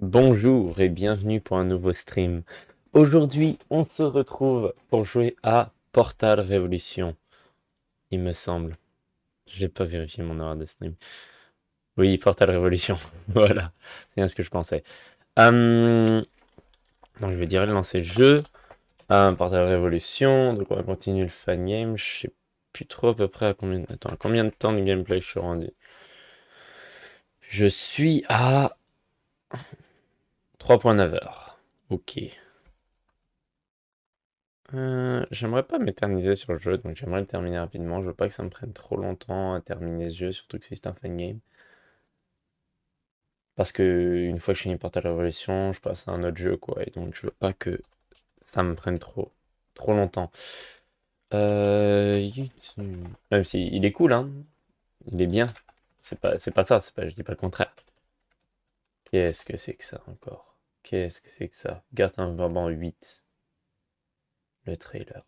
Bonjour et bienvenue pour un nouveau stream. Aujourd'hui, on se retrouve pour jouer à Portal Révolution, il me semble. Je n'ai pas vérifié mon horaire de stream. Oui, Portal Révolution. Voilà, c'est bien ce que je pensais. Donc je vais dire lancer le jeu. Portal Révolution, donc on va continuer le fan game. Je sais plus trop à peu près à combien... Attends, à combien de temps de gameplay je suis rendu. Je suis à 3,9 heures. Ok. J'aimerais pas m'éterniser sur le jeu, donc j'aimerais le terminer rapidement. Je veux pas que ça me prenne trop longtemps à terminer ce jeu, surtout que c'est juste un fan game. Parce que une fois que je finis Portal Revolution, je passe à un autre jeu, quoi. Et donc je veux pas que ça me prenne trop longtemps. YouTube. Même si il est cool, hein. Il est bien. C'est pas ça, je dis pas le contraire. Qu'est-ce que c'est que ça encore? Qu'est-ce que c'est que ça? Garde un Vauban 8. Le trailer.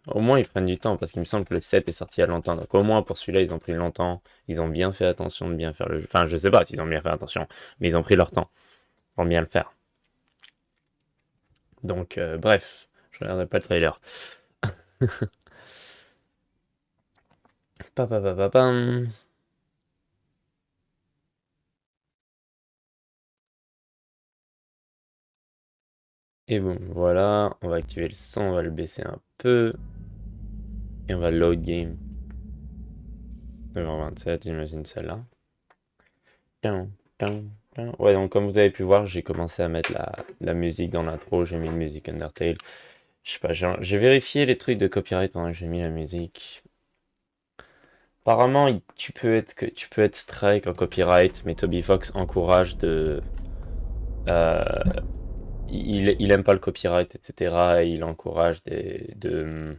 Au moins, ils prennent du temps, parce qu'il me semble que le 7 est sorti il y a longtemps. Donc, au moins, pour celui-là, ils ont pris longtemps. Ils ont bien fait attention de bien faire le jeu. Enfin, je sais pas s'ils ont bien fait attention, mais ils ont pris leur temps pour bien le faire. Donc, bref, je regarderai pas le trailer. Pa, pa, pa, pa, pam. Et bon, voilà. On va activer le son, on va le baisser un peu. Et on va load game. 9h27, j'imagine celle-là. Tiens, tiens, tiens. Ouais, donc comme vous avez pu voir, j'ai commencé à mettre la musique dans l'intro. J'ai mis une musique Undertale. Je sais pas, j'ai vérifié les trucs de copyright pendant que j'ai mis la musique. Apparemment, tu peux être strike en copyright, mais Toby Fox encourage euh, il aime pas le copyright, etc. Et il encourage d'aller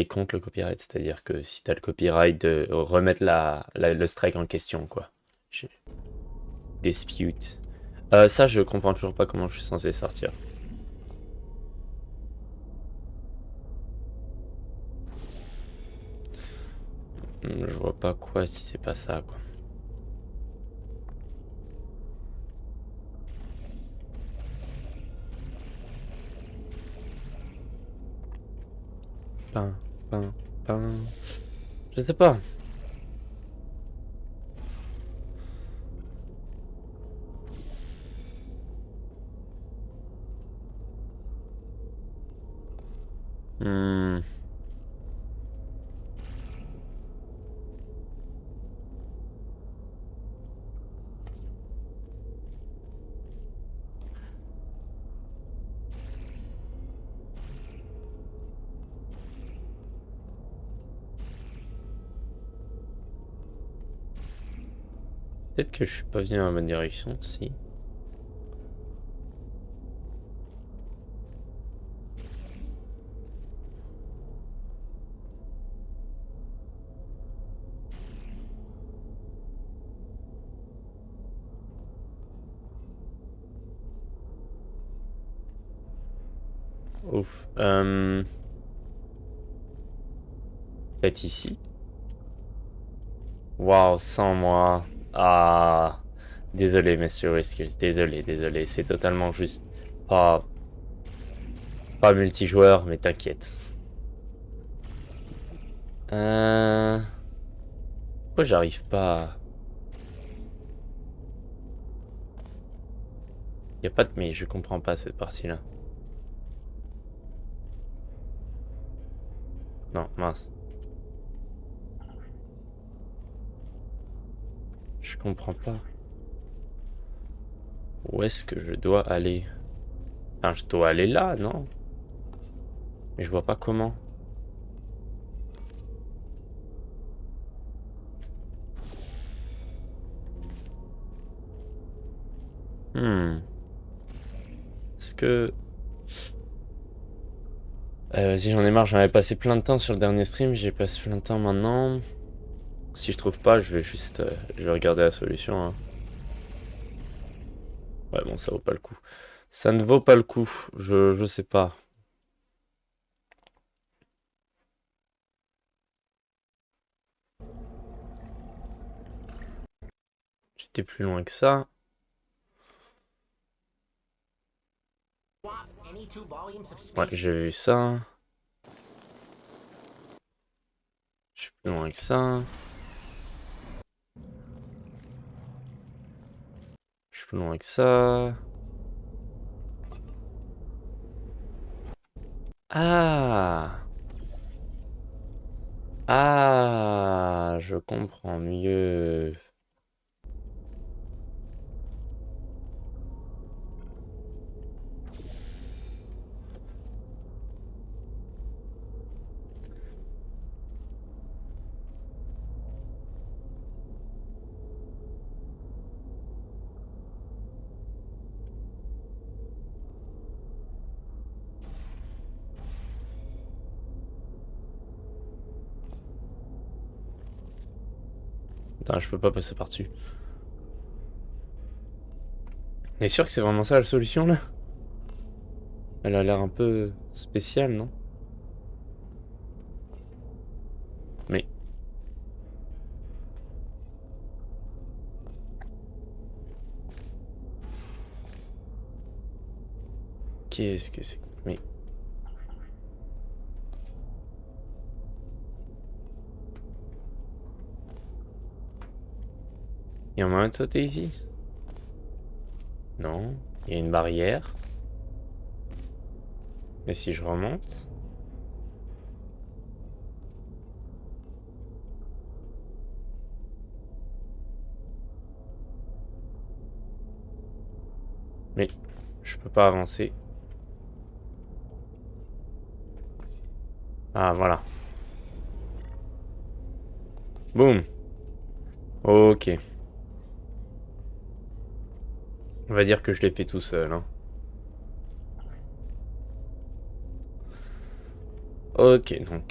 contre le copyright, c'est-à-dire que si t'as le copyright, de remettre le strike en question, quoi. Dispute. Ça, je comprends toujours pas comment je suis censé sortir. Je vois pas quoi si c'est pas ça, quoi. Pin, pin, pin. Je sais pas. Hmm. Peut-être que je suis pas venu dans la bonne direction, si. Ouf. Peut-être ici. Waouh, sans moi. Ah. Désolé, Monsieur Whiskers. Désolé. C'est totalement juste pas multijoueur, mais t'inquiète. Euh... Pourquoi j'arrive pas Y a pas de mais, je comprends pas cette partie-là. Non, mince. Je comprends pas. Où est-ce que je dois aller? Enfin, je dois aller là, non? Mais je vois pas comment. Hmm. Est-ce que... vas-y, j'en ai marre, j'en avais passé plein de temps sur le dernier stream, j'ai passé plein de temps maintenant. Si je trouve pas, je vais juste... je vais regarder la solution, hein. Ouais, bon, ça vaut pas le coup. Ça ne vaut pas le coup, je sais pas. J'étais plus loin que ça. Ouais, j'ai vu ça. Je suis plus loin que ça. Je suis plus loin que ça. Ah! Ah! Je comprends mieux. Attends, je peux pas passer par-dessus. T'es sûr que c'est vraiment ça la solution là? Elle a l'air un peu spéciale, non? Mais qu'est-ce que c'est? Mais il y a un moyen de sauter ici? Non. Il y a une barrière. Mais si je remonte? Mais je peux pas avancer. Ah, voilà. Boum. Ok. On va dire que je l'ai fait tout seul, hein. Ok, donc...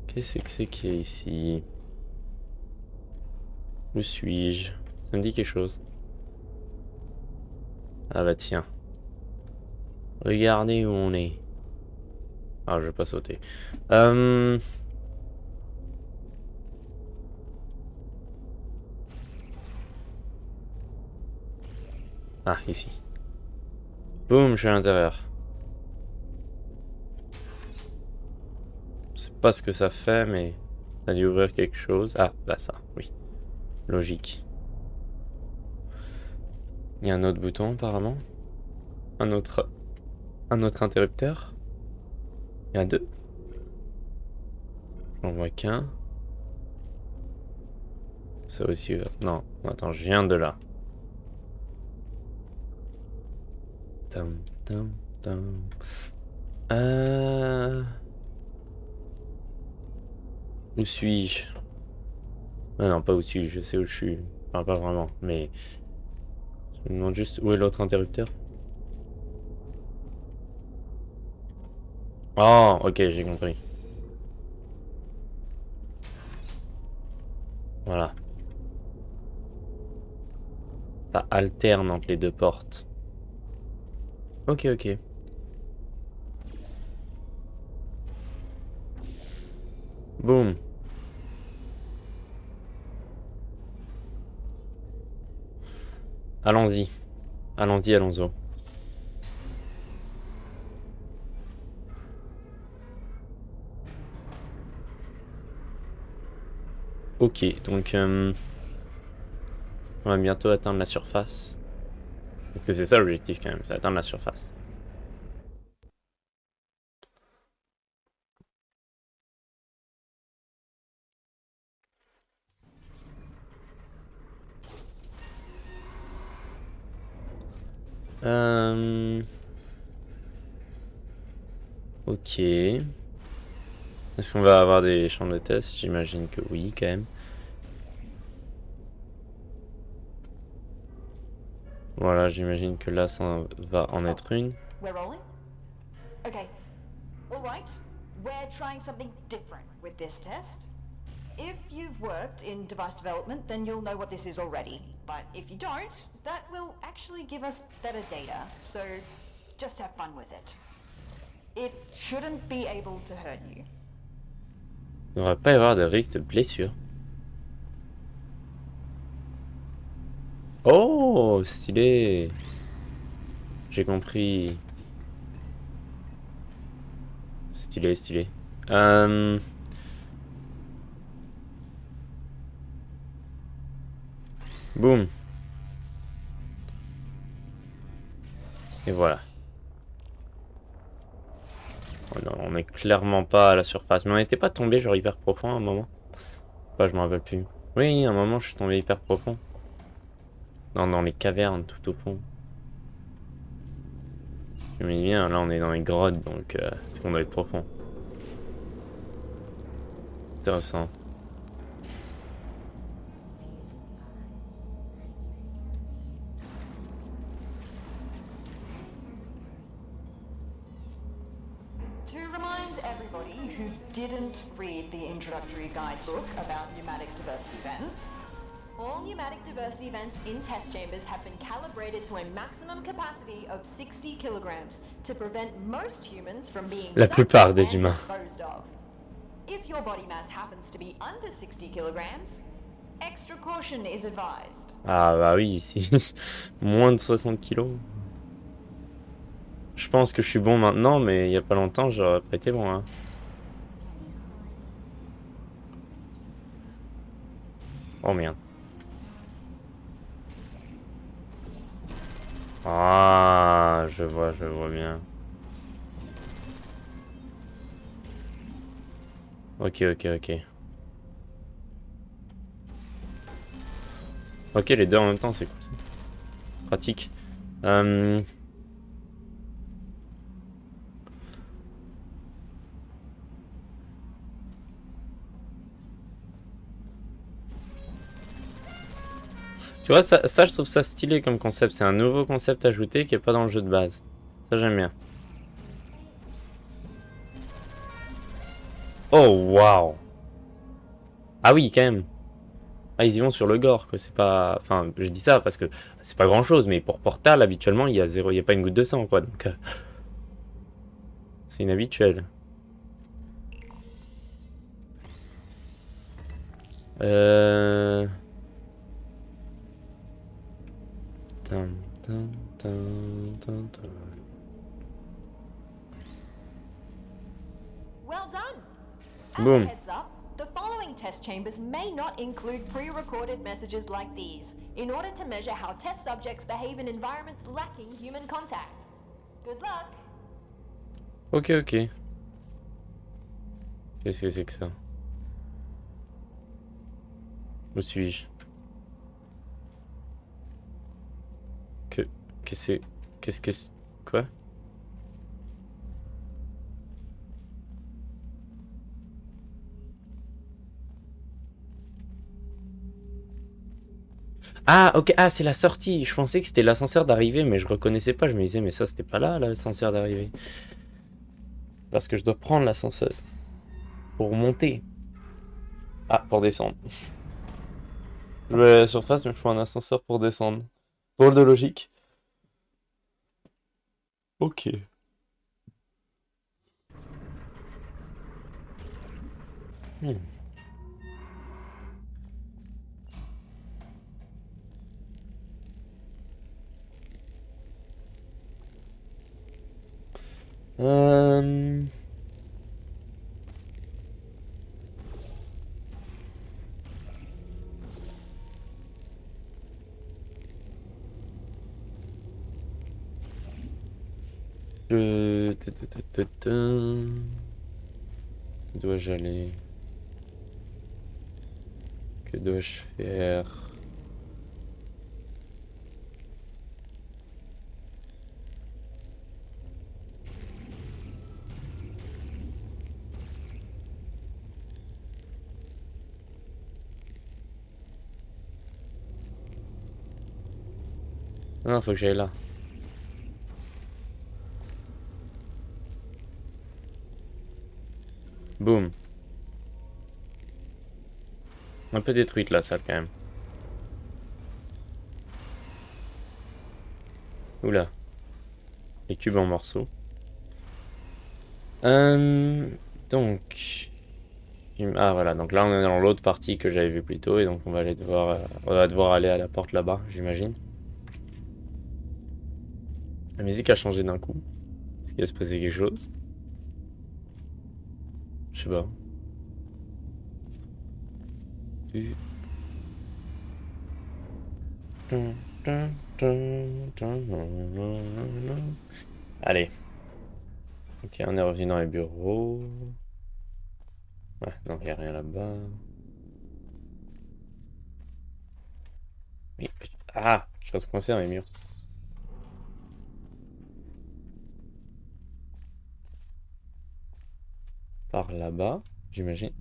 qu'est-ce que c'est qu'il y a ici? Où suis-je? Ça me dit quelque chose. Ah bah tiens. Regardez où on est. Ah, je vais pas sauter. Ah, ici. Boum, je suis à l'intérieur. Je sais pas ce que ça fait, mais... Ça a dû ouvrir quelque chose. Ah, là, ça, oui. Logique. Il y a un autre bouton, apparemment. Un autre... Un autre interrupteur. Il y en a deux. J'en vois qu'un. Ça aussi... Non, attends, je viens de là. Tam, tam, tam. Où suis-je? Ah non, pas où suis-je, je sais où je suis. Enfin, pas vraiment, mais... Je me demande juste où est l'autre interrupteur. Oh, ok, j'ai compris. Voilà. Ça alterne entre les deux portes. Ok, ok. Boum. Allons-y. Allons-y, allons-y. Ok, donc... on va bientôt atteindre la surface. Parce que c'est ça l'objectif quand même, c'est atteindre la surface. Ok. Est-ce qu'on va avoir des champs de test? J'imagine que oui, quand même. Voilà, j'imagine que là, ça va en être une. We're rolling? Okay. All right. We're trying something different with this test. If you've worked in device development, then you'll know what this is already. But if you don't, that will actually give us better data. So just have fun with it. It shouldn't be able to hurt you. Il ne devrait pas y avoir de risque de blessure. Oh, stylé. J'ai compris. Stylé, stylé. Boum. Et voilà. Oh non, on est clairement pas à la surface. Mais on n'était pas tombé genre hyper profond à un moment. Bah, je me rappelle plus. Oui, à un moment je suis tombé hyper profond. Non, dans les cavernes tout au fond. Je me dis bien, là on est dans les grottes donc c'est qu'on doit être profond. Intéressant. To remind everybody who didn't read the introductory guidebook about pneumatic diversity vents, all pneumatic diversity vents in test chambers have been calibrated to a maximum capacity of 60 kilograms to prevent most humans from being La sucked plupart up des and humains. disposed of. If your body mass happens to be under 60 kilograms, extra caution is advised. Ah bah oui, ici. Moins de 60 kilos. Je pense que je suis bon maintenant, mais il y a pas longtemps, j'aurais pas été bon, hein. Oh merde. Ah, je vois bien. Ok, ok, ok. Ok, les deux en même temps, c'est cool ça. Pratique. Tu vois, ça, je trouve ça stylé comme concept. C'est un nouveau concept ajouté qui est pas dans le jeu de base. Ça, j'aime bien. Oh, waouh. Ah oui, quand même. Ah, ils y vont sur le gore, quoi. C'est pas... Enfin, je dis ça parce que c'est pas grand-chose, mais pour Portal, habituellement, il y a zéro... il y a pas une goutte de sang, quoi. Donc, c'est inhabituel. Euh... Tan, tan, tan, tan, tan. Well done! As a Boom. heads up, the following test chambers may not include pre-recorded messages like these, in order to measure how test subjects behave in environments lacking human contact. Good luck! Ok, ok. Qu'est-ce que c'est que ça? Où suis-je? Que... Qu'est-ce que c'est? Qu'est-ce que c'est? Quoi? Ah, ok, ah, c'est la sortie. Je pensais que c'était l'ascenseur d'arrivée, mais je reconnaissais pas. Je me disais, mais ça, c'était pas là, l'ascenseur d'arrivée. Parce que je dois prendre l'ascenseur pour monter. Ah, pour descendre. Je vais à la surface, mais je prends un ascenseur pour descendre. Drôle de logique. Ok. Hmm. Euh... Je... Où dois-je aller? Que dois-je faire? Non, faut que j'aille là. Boum. Un peu détruite la salle quand même. Oula. Les cubes en morceaux. Euh, donc... Ah voilà, donc là on est dans l'autre partie que j'avais vu plus tôt et donc on va aller devoir, on va devoir aller à la porte là-bas, j'imagine. La musique a changé d'un coup. Est-ce qu'il va se passer quelque chose? Je sais pas. Tu- Allez. Ok, on est revenu dans les bureaux. Ouais, non, il n'y a rien là-bas. Oui. Ah, je reste coincé dans les murs. Par là-bas, j'imagine.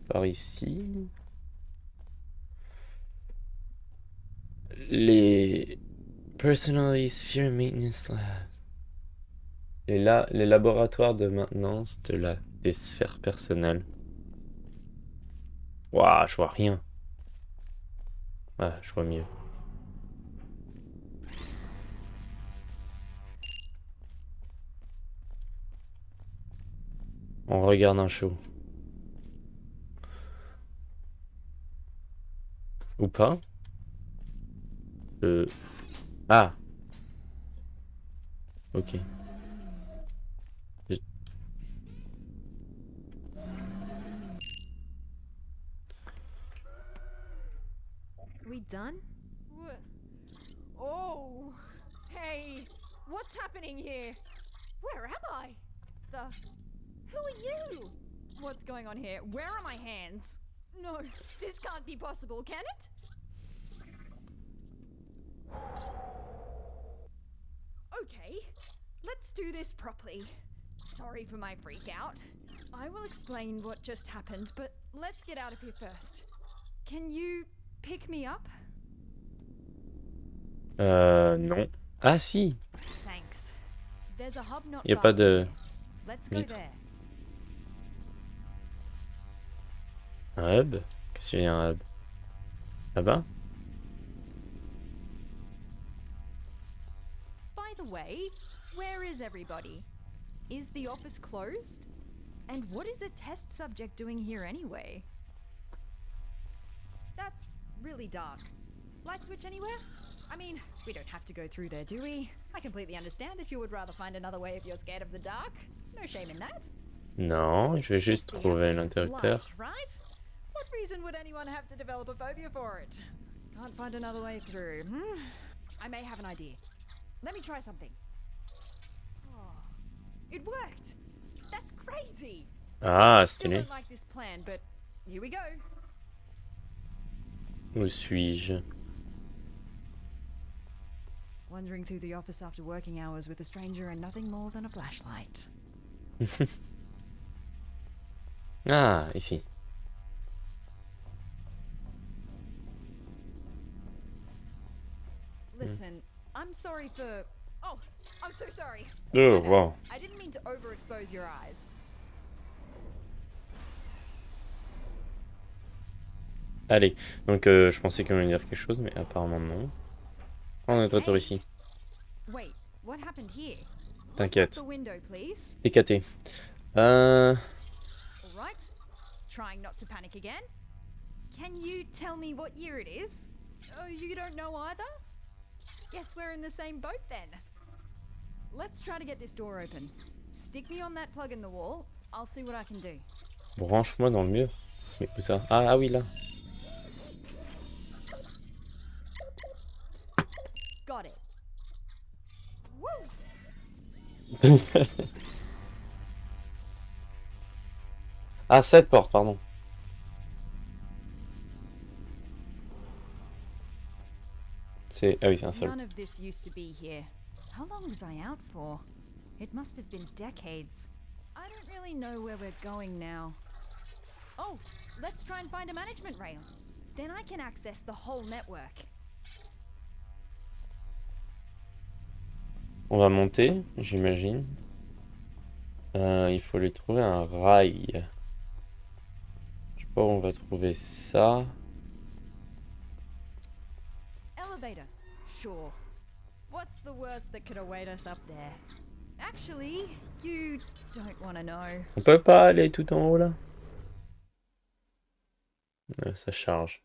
Par ici. Les Personally Sphere Maintenance Labs. Et là, les laboratoires de maintenance des sphères personnelles. Waouh, je vois rien. Ah, je vois mieux. On regarde un show. Ou pas? Euh... Ah, ok. Je- We done? Oh, hey, what's happening here? Where am I? Who are you? What's going on here? Where are my hands? No, this can't be possible, can it? Okay, let's do this properly. Sorry for my freak out. I will explain what just happened, but let's get out of here first. Can you pick me up? Non. Ah si, Thanks. There's a hub not il n'y a far pas from de here. Let's go vitre. there. Un hub? Qu'est-ce qu'il y a un hub? Là-bas? By the way, where is everybody? Is the office closed? And what is a test subject doing here anyway? That's really dark. Light switch anywhere? I mean, we don't have to go through there, do we? I completely understand if you would rather find another way if you're scared of the dark. No shame in that. Non, je vais It's juste just the trouver absence of l'interrupteur. light, right? What reason would anyone have to develop a phobia for it? Can't find another way through. I may have an idea. Let me try something. Oh, it worked! That's crazy! Ah, Still stylé. don't like this plan, but here we go. Où suis-je? Wandering through the office after working hours with a stranger and nothing more than a flashlight. Ah, ici. Listen, I'm sorry for. Oh, I'm so sorry. Oh, My bad. wow. I didn't mean to overexpose your eyes. Allez, donc je pensais qu'on allait dire quelque chose, mais apparemment non. On est de retour Hey. ici. Wait, what happened here? Look out T'inquiète. the window, please. TKT. All right. Trying not to panic again. Can you tell me what year it is? Oh, you don't know either? Guess we're in the same boat then. Let's try to get this door open. Stick me on that plug in the wall. I'll see what I can do. Branche-moi dans le mur. Mais où ça? Ah, ah oui, là. Got it. Woo! Ah, cette porte, pardon. Ah oui, c'est un seul. None of this used to be here. How long was I out for? It must have been decades. I don't really know where we're going now. Oh, let's try and find a management rail. Then I can access the whole network. On va monter, j'imagine. Il faut lui trouver un rail. Je sais pas où on va trouver ça. Elevator. Sure. What's the worst that could await us up there? Actually, you don't want to know. On peut pas aller tout en haut là? Ça charge.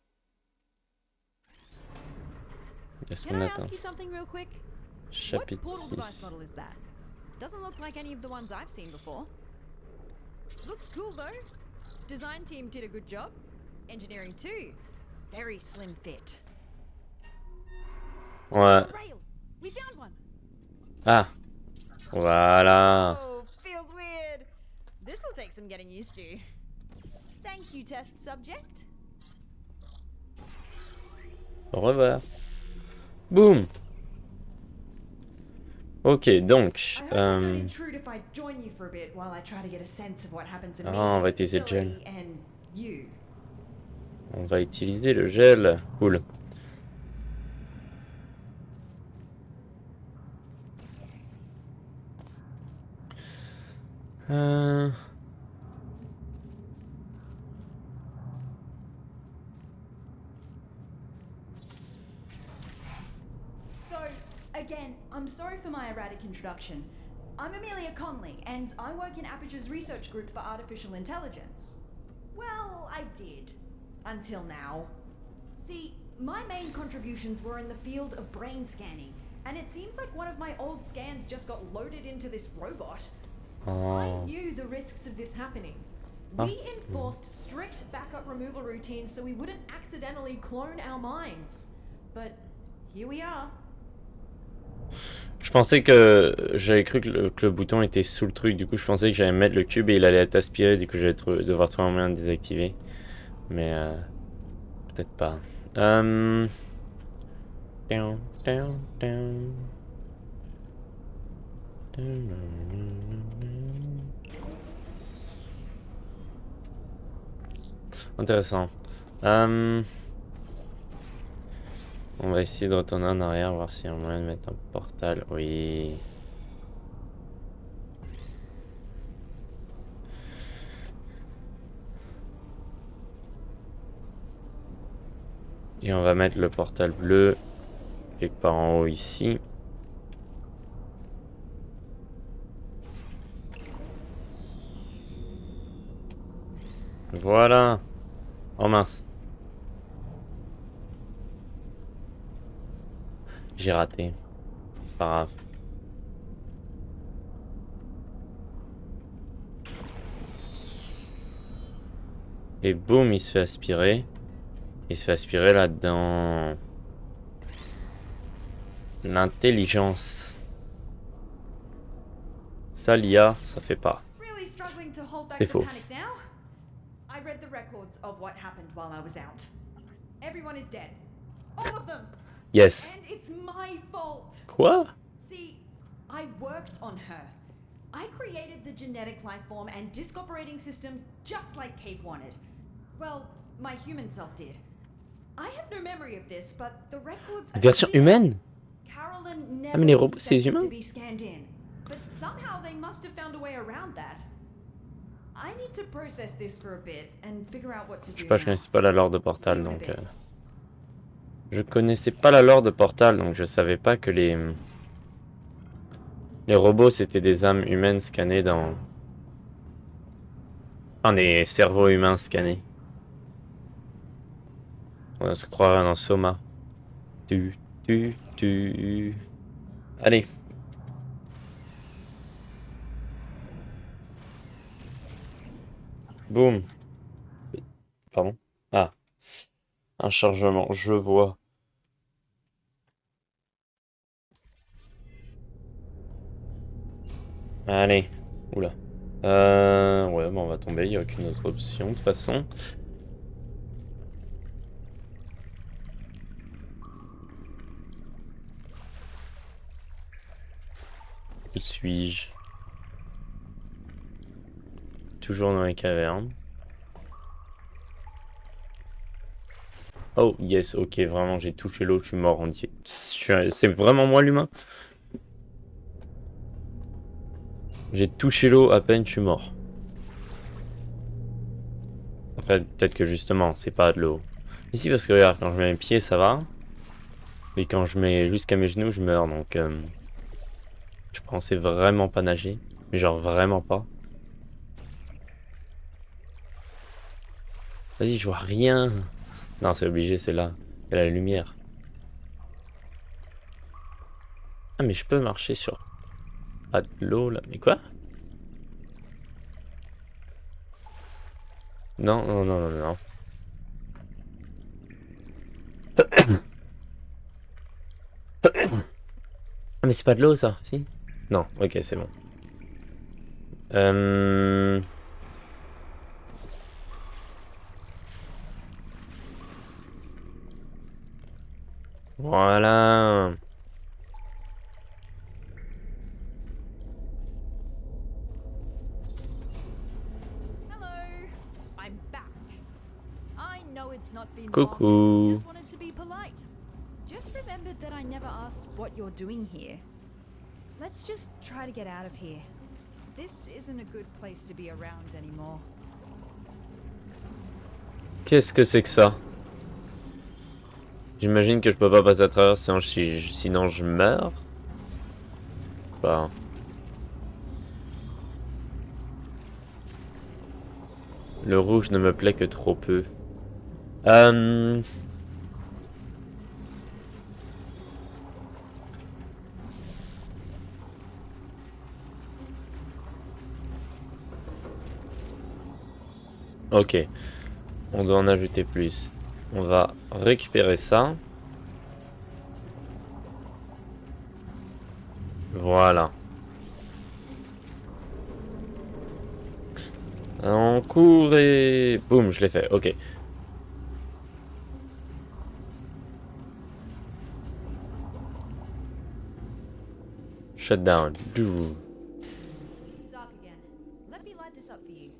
Qu'est-ce Can qu'on I attend? ask you something real quick? What Chapitre portal device 6. model is that? Doesn't look like any of the ones I've seen before. Looks cool though. Design team did a good job. Engineering too. Very slim fit. Ouais. Rail! We found one! Ah, voilà. Oh, feels weird. This will take some getting used to. Thank you, test subject. Au revoir. Boum. Ok, donc. I hope I don't intrude if I join you for a bit while I try to get a sense of what happened to me, Ah, on va utiliser le gel. Silly, and you. On va utiliser le gel. Cool. Euh... So, again, I'm sorry for my erratic introduction. I'm Amelia Conley, and I work in Aperture's research group for artificial intelligence. Well, I did. Until now. See, my main contributions were in the field of brain scanning, and it seems like one of my old scans just got loaded into this robot. I Oh. knew the risks of this happening. Huh? We enforced strict backup removal routines so we wouldn't accidentally clone our minds. But here we are. Je pensais que j'avais cru que le bouton était sous le truc, du coup je pensais que j'allais mettre le cube et il allait être aspiré, du coup j'allais devoir trouver un moyen de désactiver. Mais peut-être pas. Down, down, down. Intéressant. On va essayer de retourner en arrière, voir s'il y a un moyen de mettre un portal. Oui. Et on va mettre le portal bleu quelque part en haut ici. Voilà. Oh mince. J'ai raté. Pas grave. Et boum, il se fait aspirer. Il se fait aspirer là-dedans. L'intelligence. Ça, l'IA, ça fait pas. Really struggling to hold back C'est the faux. panic now? I read the records of what happened while I was out. Everyone is dead. All of them. Yes. And it's my fault. Quoi? See, I worked on her. I created the genetic life form and disk operating system just like Cave wanted. Well, my human self did. I have no memory of this, but the records are Version clear. humaine? Carolyn never Ah, mais les robots, c'est les consented humains? to be scanned in, but somehow they must have found a way around that. I need to process this for a bit and figure out what to do. Je sais pas, je now. connaissais pas la lore de Portal, See you in a donc... bit. Je connaissais pas la lore de Portal, donc je savais pas que les robots c'était des âmes humaines scannées dans... Enfin, des cerveaux humains scannés. On se croirait dans Soma. Tu. Allez. Boum. Pardon. Ah. Un chargement, je vois. Allez. Oula. Ouais, bon, on va tomber, il n'y a aucune autre option de toute façon. Où suis-je? Toujours dans les cavernes. Oh, yes, ok, vraiment, j'ai touché l'eau, je suis mort entier. C'est vraiment moi l'humain? J'ai touché l'eau, à peine je suis mort. Après, peut-être que justement, c'est pas de l'eau. Ici, parce que regarde, quand je mets mes pieds, ça va. Mais quand je mets jusqu'à mes genoux, je meurs, donc... je pensais vraiment pas nager. Mais genre, vraiment pas. Vas-y, je vois rien. Non, c'est obligé, c'est là. Il y a la lumière. Ah, mais je peux marcher sur... Pas de l'eau, là. Mais quoi? Non, non, non, non, non. Ah, mais c'est pas de l'eau, ça, si? Non, ok, c'est bon. Euh... Voilà. Hello. I'm back. I know it's not been long. Coucou. Just wanted to be polite. Just remembered that I never asked what you're doing here. Let's just try to get out of here. This isn't a good place to be around anymore. Qu'est-ce que c'est que ça? J'imagine que je peux pas passer à travers sinon je meurs. Bah. Le rouge ne me plaît que trop peu. Ok. On doit en ajouter plus. On va récupérer ça. Voilà. On court et... Boum, je l'ai fait. Ok. Shutdown. Dou. Dark again. Let me light this up for you.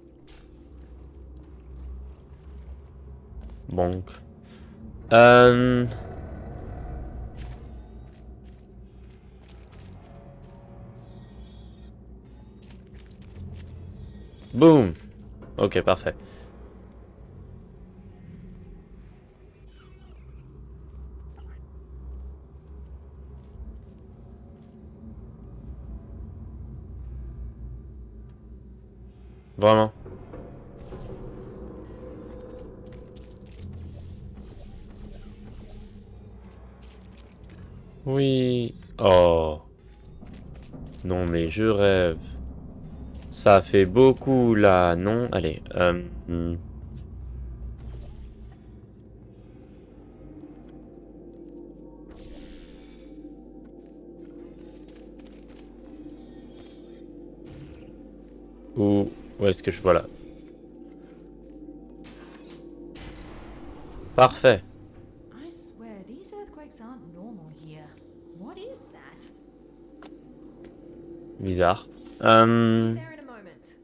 Bonk. Boum. Ok, parfait. Vraiment. Oui. Oh. Non, mais je rêve. Ça fait beaucoup là, non? Allez. Où est-ce que je... Voilà. Parfait. I swear, these earthquakes aren't normal here. What is that? Bizarre. There in a moment.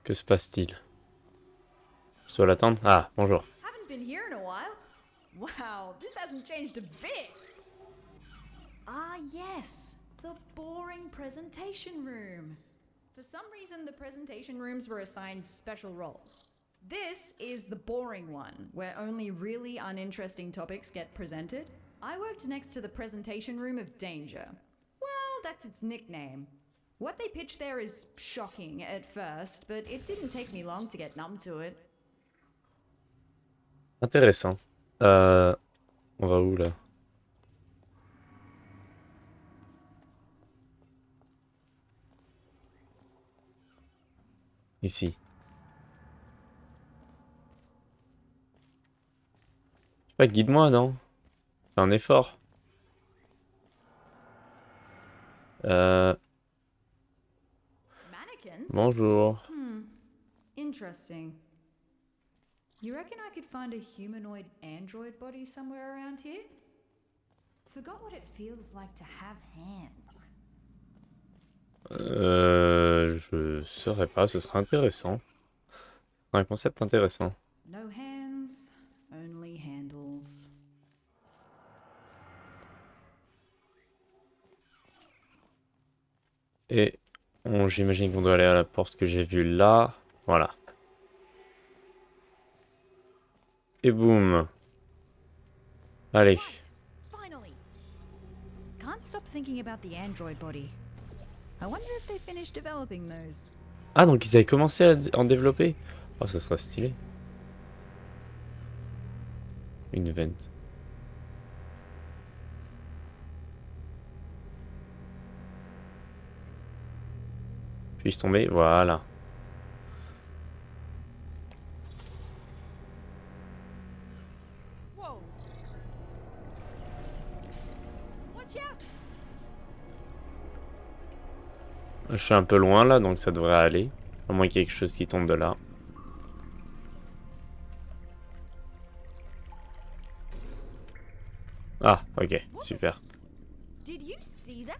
Que se passe-t-il? Je dois l'attendre? Ah, bonjour. Haven't been here in a while. Wow, this hasn't changed a bit. Ah, yes. The boring presentation room. For some reason, the presentation rooms were assigned special roles. This is the boring one, where only really uninteresting topics get presented. I worked next to the presentation room of danger. Well, that's its nickname. What they pitch there is shocking at first, but it didn't take me long to get numb to it. Intéressant. On va où là? Ici. Je sais pas, guide-moi, non? Fais un effort. Mannequins? Bonjour. Interesting. You reckon I could find a humanoid android body somewhere around here? Forgot what it feels like to have hands. Je saurais pas, ce sera intéressant. Un concept intéressant. No hands, only handles. Et j'imagine qu'on doit aller à la porte que j'ai vue là. Voilà. Et boum. Allez. Finally. Can't stop thinking about the android body. I wonder if they finished developing those. Ah, donc ils avaient commencé à en développer? Oh, ça sera stylé. Une vente. Puis-je tomber? Voilà. Whoa! Watch out! Je suis un peu loin là, donc ça devrait aller. À moins qu'il y ait quelque chose qui tombe de là. Ah, ok, super. Did you see that?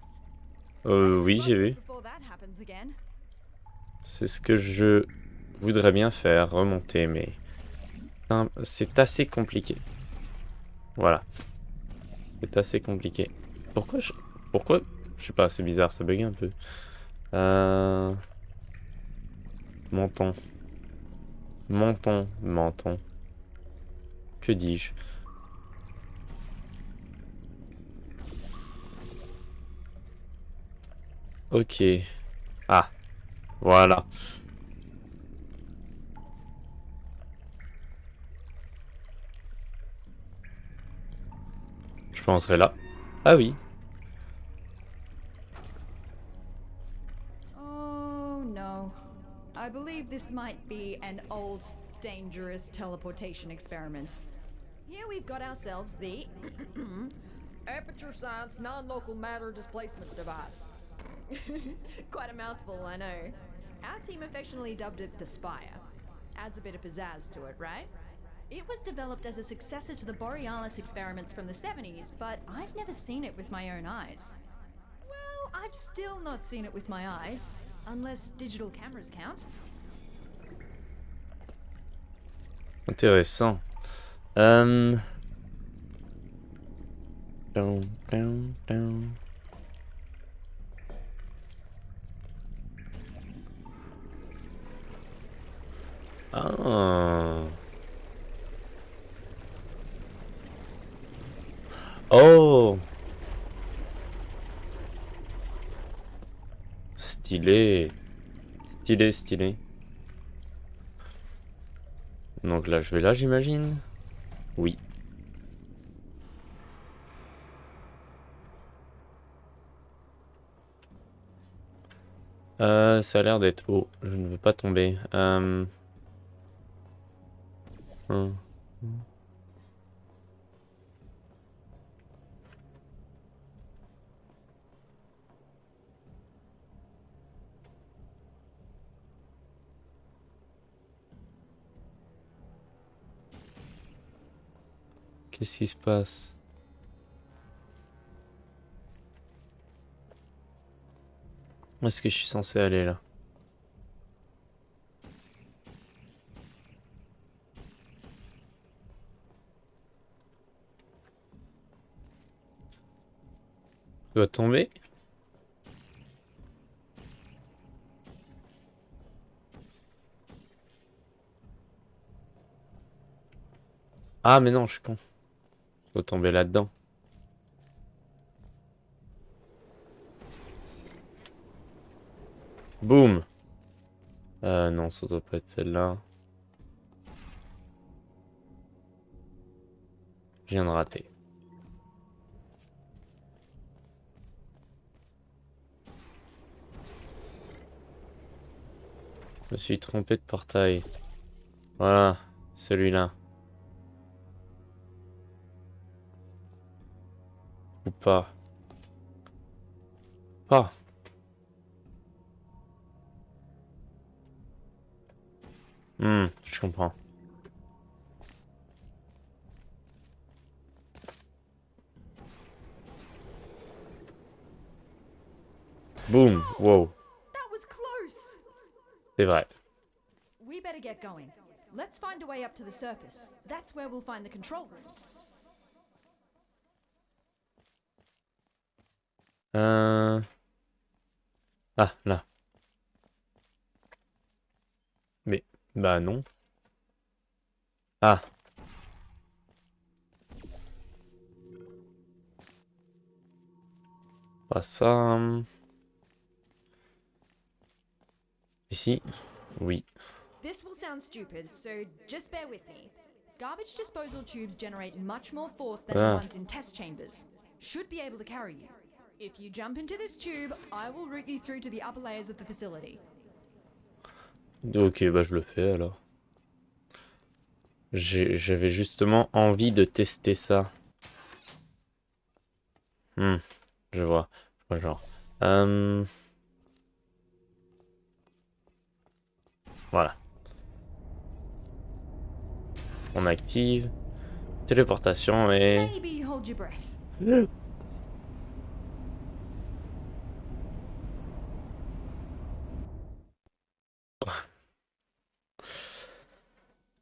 Oui, j'ai vu. Before that happens again. C'est ce que je voudrais bien faire, remonter, mais c'est assez compliqué. Voilà. C'est assez compliqué. Pourquoi je sais pas, c'est bizarre, ça bug un peu. Menton. Menton, menton. Que dis-je? Ok. Ah, voilà. Je peux entrer là. Ah oui. Oh no. I believe this might be an old, dangerous teleportation experiment. Here we've got ourselves the Aperture Science Non-Local Matter Displacement Device. Quite a mouthful, I know. Our team affectionately dubbed it the Spire. Adds a bit of pizzazz to it, right? It was developed as a successor to the Borealis experiments from the 70s, but I've never seen it with my own eyes. Well, I've still not seen it with my eyes, unless digital cameras count. Intéressant. Down, down, down. Ah. Oh. Stylé. Stylé, stylé. Donc là, je vais là, j'imagine. Oui. Ça a l'air d'être haut. Je ne veux pas tomber. Hum. Qu'est-ce qui se passe? Où est-ce que je suis censé aller là? Je dois tomber? Ah mais non, je suis con. Je dois tomber là-dedans. Boum. Non, ça doit pas être celle-là. Je viens de rater. Je me suis trompé de portail. Voilà, celui-là. Ou pas. Pas. Je comprends. Boum. Wow. That was close! C'est vrai. We better get going. Let's find a way up to the surface. That's where we'll find the control room. Ah, là. Mais, bah non. Ah. Pas ça. Ici? Oui. This will sound stupid, so just bear with me. Garbage disposal tubes generate much more force than the Ah. ones in test chambers. Should be able to carry you. If you jump into this tube, I will route you through to the upper layers of the facility. Ok, bah je le fais alors. J'avais justement envie de tester ça. Je vois. Je vois le genre. Voilà. On active. Téléportation et... Maybe hold your breath.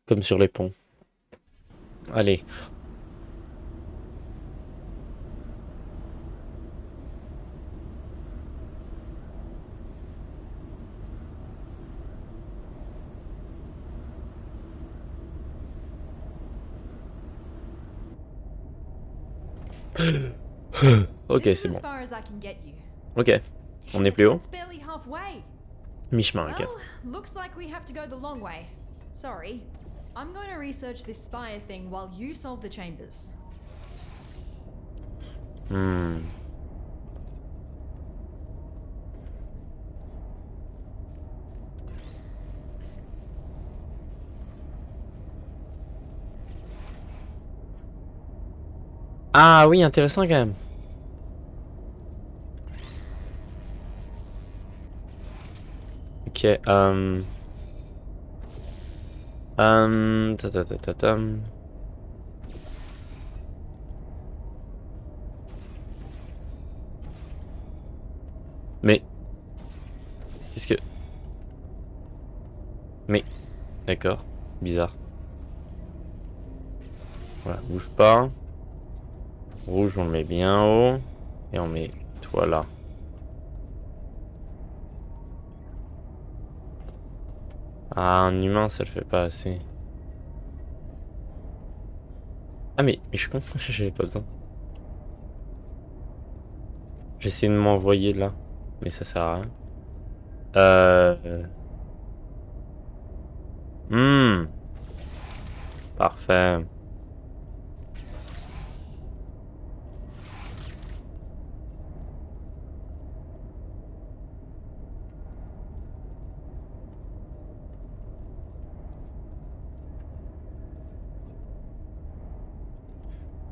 Comme sur les ponts. Allez. Ok, This c'est is bon. as far as I can get you. Ok. On Damn est it, plus haut. that's barely halfway. Mi-chemin, ok. Well, looks like we have to go the long way. Sorry. I'm going to research this spire thing while you solve the chambers. Ah oui, intéressant quand même. Ok, ta ta ta ta ta. Mais... Qu'est-ce que... Mais... D'accord. Bizarre. Voilà, bouge pas. Rouge, on le met bien haut. Et on met toi là. Ah, un humain, ça le fait pas assez. Ah mais je suis con, j'avais pas besoin. J'essaie de m'envoyer là. Mais ça sert à rien. Parfait.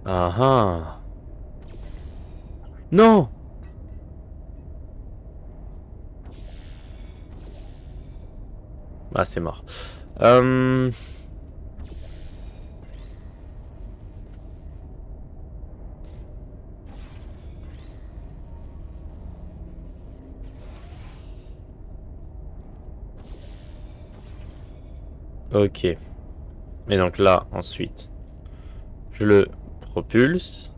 Ah ah. Non! Ah, c'est mort. Ok. Et donc là, ensuite, je le propulse.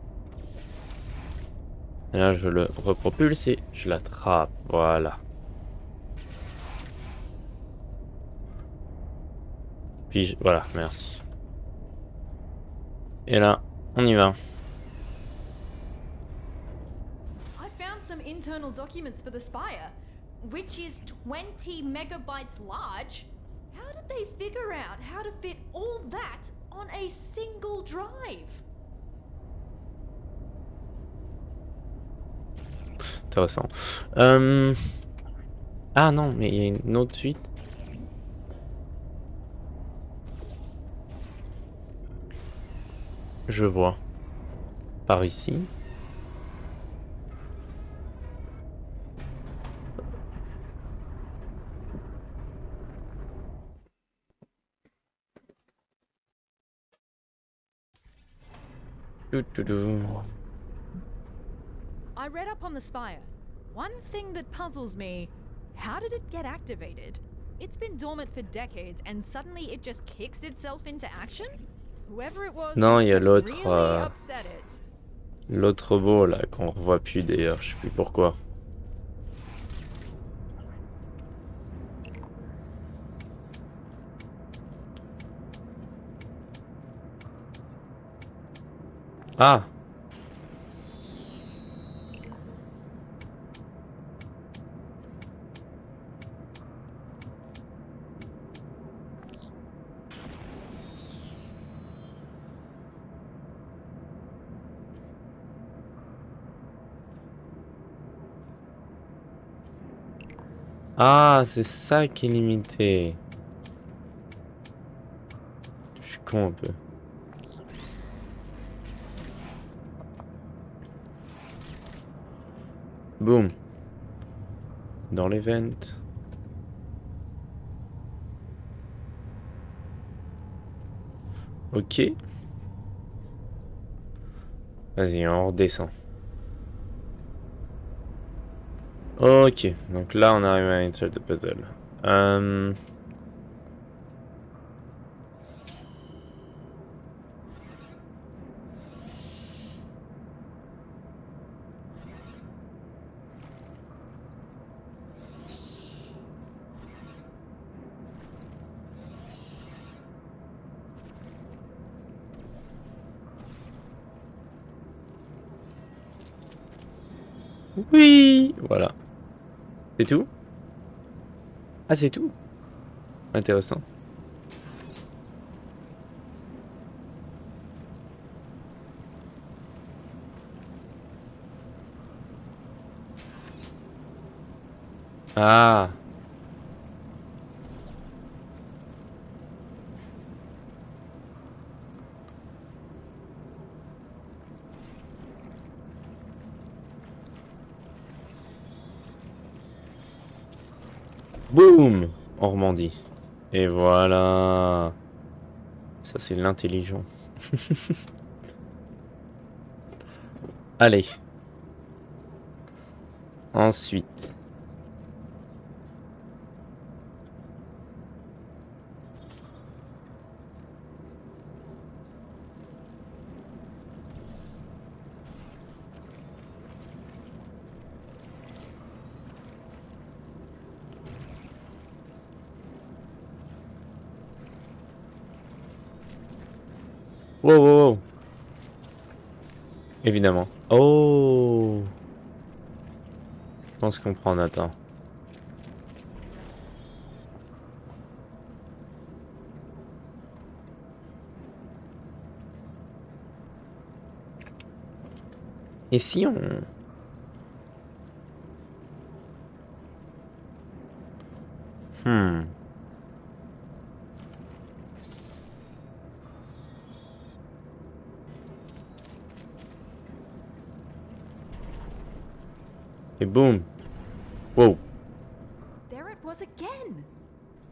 Et là, je le repropulse et je l'attrape. Voilà. Puis, voilà, merci. Et là, on y va. I found some internal documents for the Spire, which is 20 megabytes large. How did they figure out how to fit all that on a single drive? Intéressant. Ah non, mais il y a une autre suite. Je vois. Par ici. I read up on the Spire. One thing that puzzles me, how did it get activated? It's been dormant for decades and suddenly it just kicks itself into action? Whoever it was Non, must il y a have l'autre, really upset it. l'autre robot là qu'on revoit plus d'ailleurs, je sais plus pourquoi. Ah! Ah, c'est ça qui est limité. Je suis con un peu. Boum. Dans l'event. Ok. Vas-y, on redescend. Ok, donc là on arrive à insert the puzzle. Oui, voilà. C'est tout? Ah, c'est tout? Intéressant. Ah, boum, on rebondit. Et voilà. Ça, c'est l'intelligence. Allez. Ensuite. Wow, wow, wow. Évidemment. Oh. Je pense qu'on prend Nathan. Et si on... Hmm. Et boum. Wow. There it was again!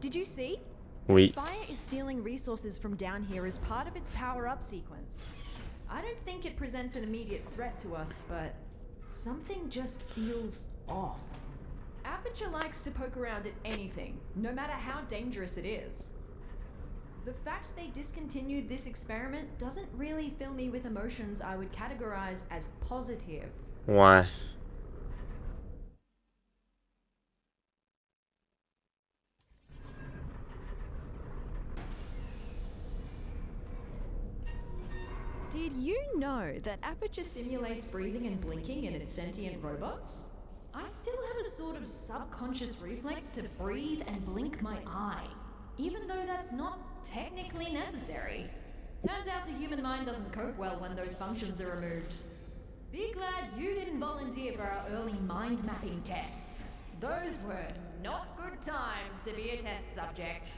Did you see? Oui. Spire is stealing resources from down here as part of its power-up sequence. I don't think it presents an immediate threat to us, but something just feels off. Aperture likes to poke around at anything, no matter how dangerous it is. The fact they discontinued this experiment doesn't really fill me with emotions I would categorize as positive. Ouais. Did you know that Aperture simulates breathing and blinking in its sentient robots? I still have a sort of subconscious reflex to breathe and blink my eye, even though that's not technically necessary. Turns out the human mind doesn't cope well when those functions are removed. Be glad you didn't volunteer for our early mind mapping tests. Those were not good times to be a test subject.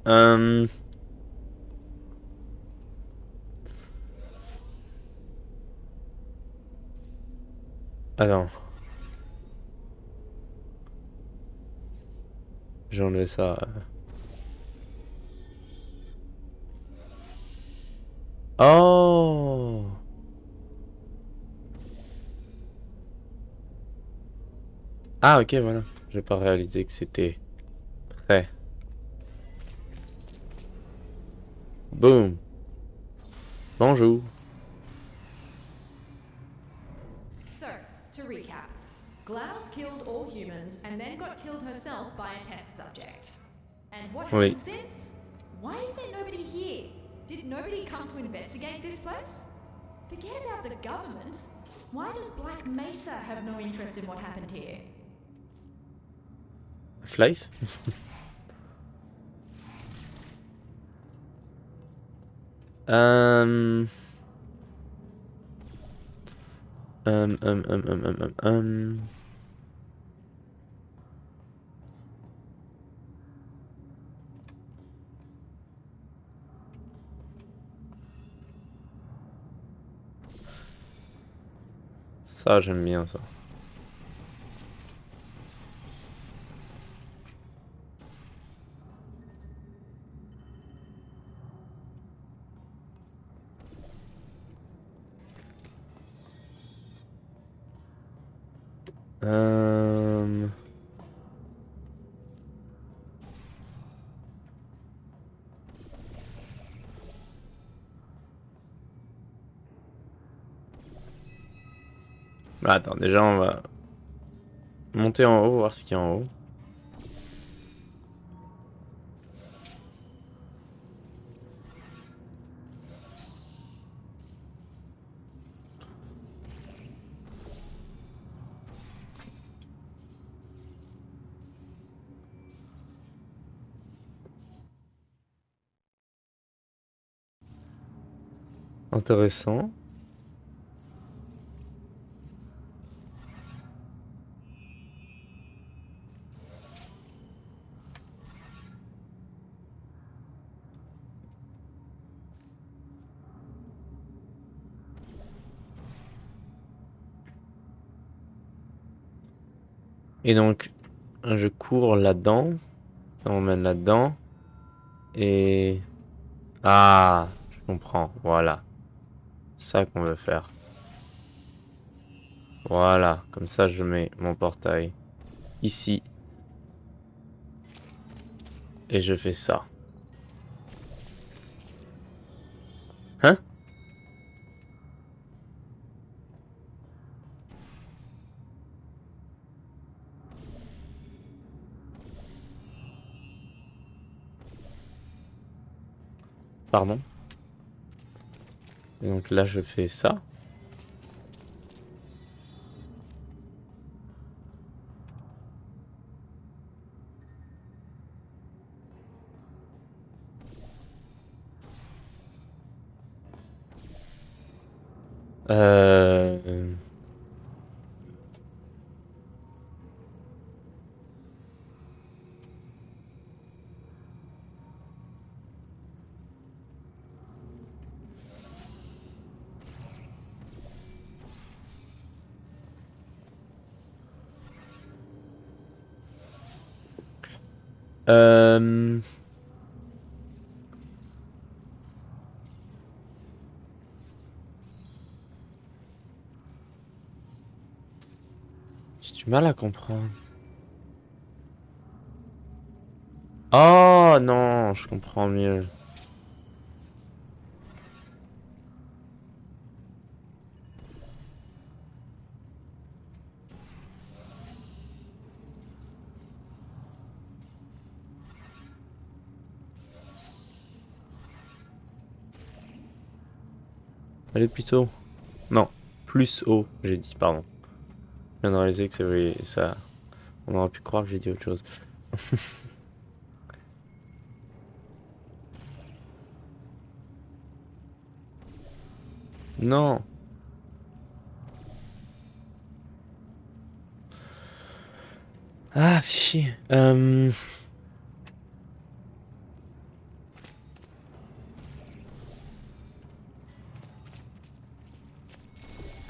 Euh... Attends. J'enlève ça. Oh! Ah, ok, voilà. J'ai pas réalisé que c'était prêt. Boum. Bonjour. So, to recap, GLaDOS killed all humans and then got killed herself by a test subject. And what Oui. happened since? Why is there nobody here? Did nobody come to investigate this place? Forget about the government. Why does Black Mesa have no interest in what happened here? Half-Life? Euh... Ça, j'aime bien ça. Euh... Bah, attends, déjà on va monter en haut, voir ce qu'il y a en haut. Intéressant. Et donc, je cours là-dedans. On mène là-dedans. Et... Ah, je comprends. Voilà. Ça qu'on veut faire. Voilà. Comme ça, je mets mon portail ici. Et je fais ça. Hein? Pardon? Et donc là, je fais ça. Euh... Euh... J'ai du mal à comprendre. Oh non, je comprends mieux. Allez plutôt. Non, plus haut, j'ai dit, pardon. Je viens de réaliser que c'est vrai, ça. On aurait pu croire que j'ai dit autre chose. Non. Ah, fichier.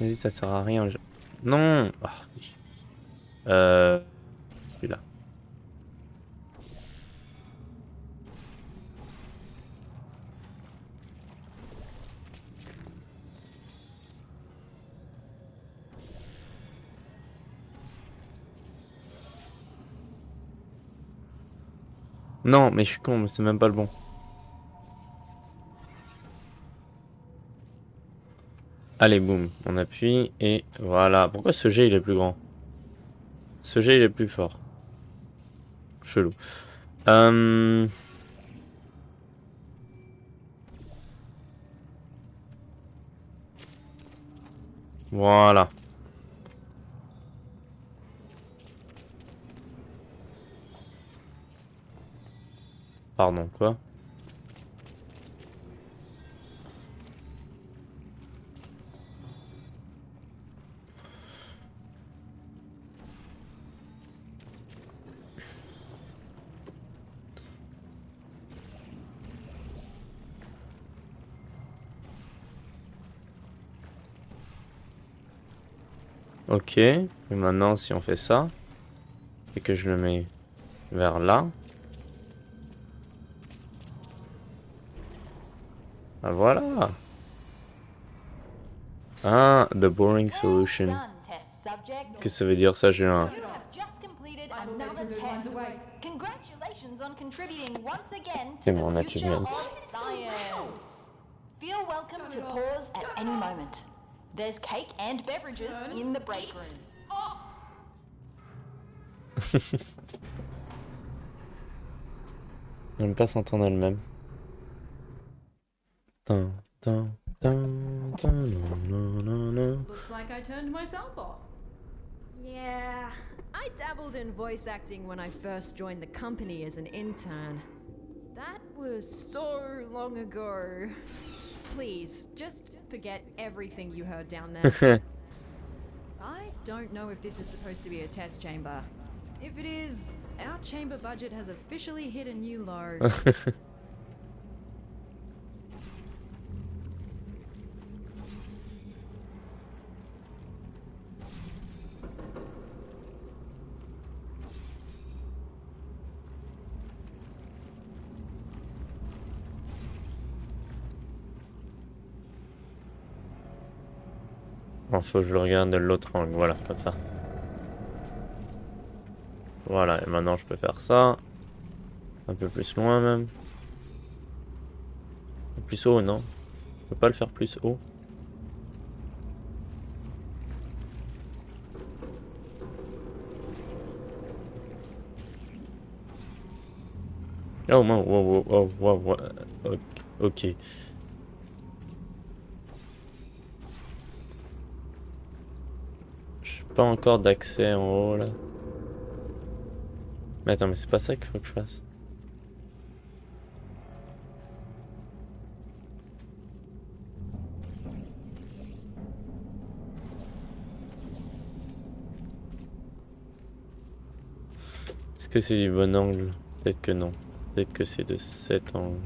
Vas-y, ça sert à rien. Non. Ah, fichier. Celui-là. Non, mais je suis con, mais c'est même pas le bon. Allez, boum, on appuie et voilà. Pourquoi ce jet il est plus grand? Ce jet il est plus fort. Chelou. Voilà. Pardon, quoi? Ok. Et maintenant, si on fait ça, et que je le mets vers là. Ah, voilà. Ah, the boring Well solution. done, test subject. Qu'est-ce que ça veut dire ça? J'ai un... You have just completed I will another make those lines test. away. Congratulations on contributing once again C'est to mon the future achievement. of science. Feel welcome Turn to it off. pause at Turn any it off. moment. There's cake and beverages Turn in the break room. Off. J'aime pas s'entendre elle-même. Tin, tin, tin, tin, nan, nan, nan. Looks like I turned myself off. Yeah, I dabbled in voice acting when I first joined the company as an intern. That was so long ago. Please, just forget everything you heard down there. I don't know if this is supposed to be a test chamber. If it is, our chamber budget has officially hit a new low. Bon, faut que je le regarde de l'autre angle, voilà, comme ça. Voilà, et maintenant je peux faire ça. Un peu plus loin même. Plus haut, non? Je peux pas le faire plus haut. Oh, wow, wow, wow, wow, wow. Ok. J'ai pas encore d'accès en haut là. Mais attends, mais c'est pas ça qu'il faut que je fasse. Est-ce que c'est du bon angle? Peut-être que non. Peut-être que c'est de cet angle.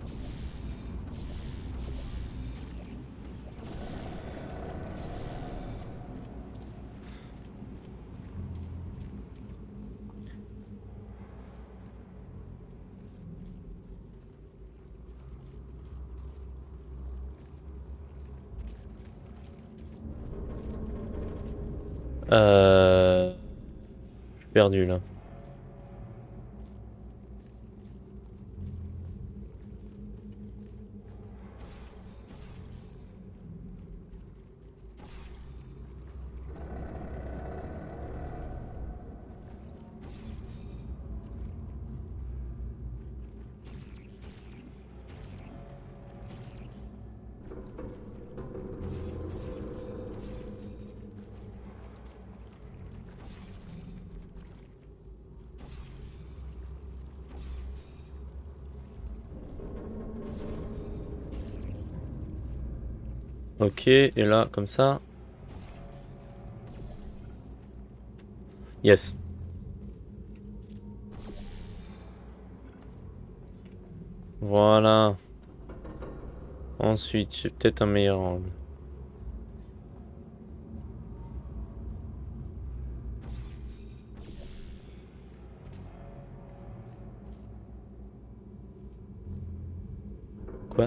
Je suis perdu là. Ok, et là, comme ça. Yes. Voilà. Ensuite, j'ai peut-être un meilleur angle. Quoi?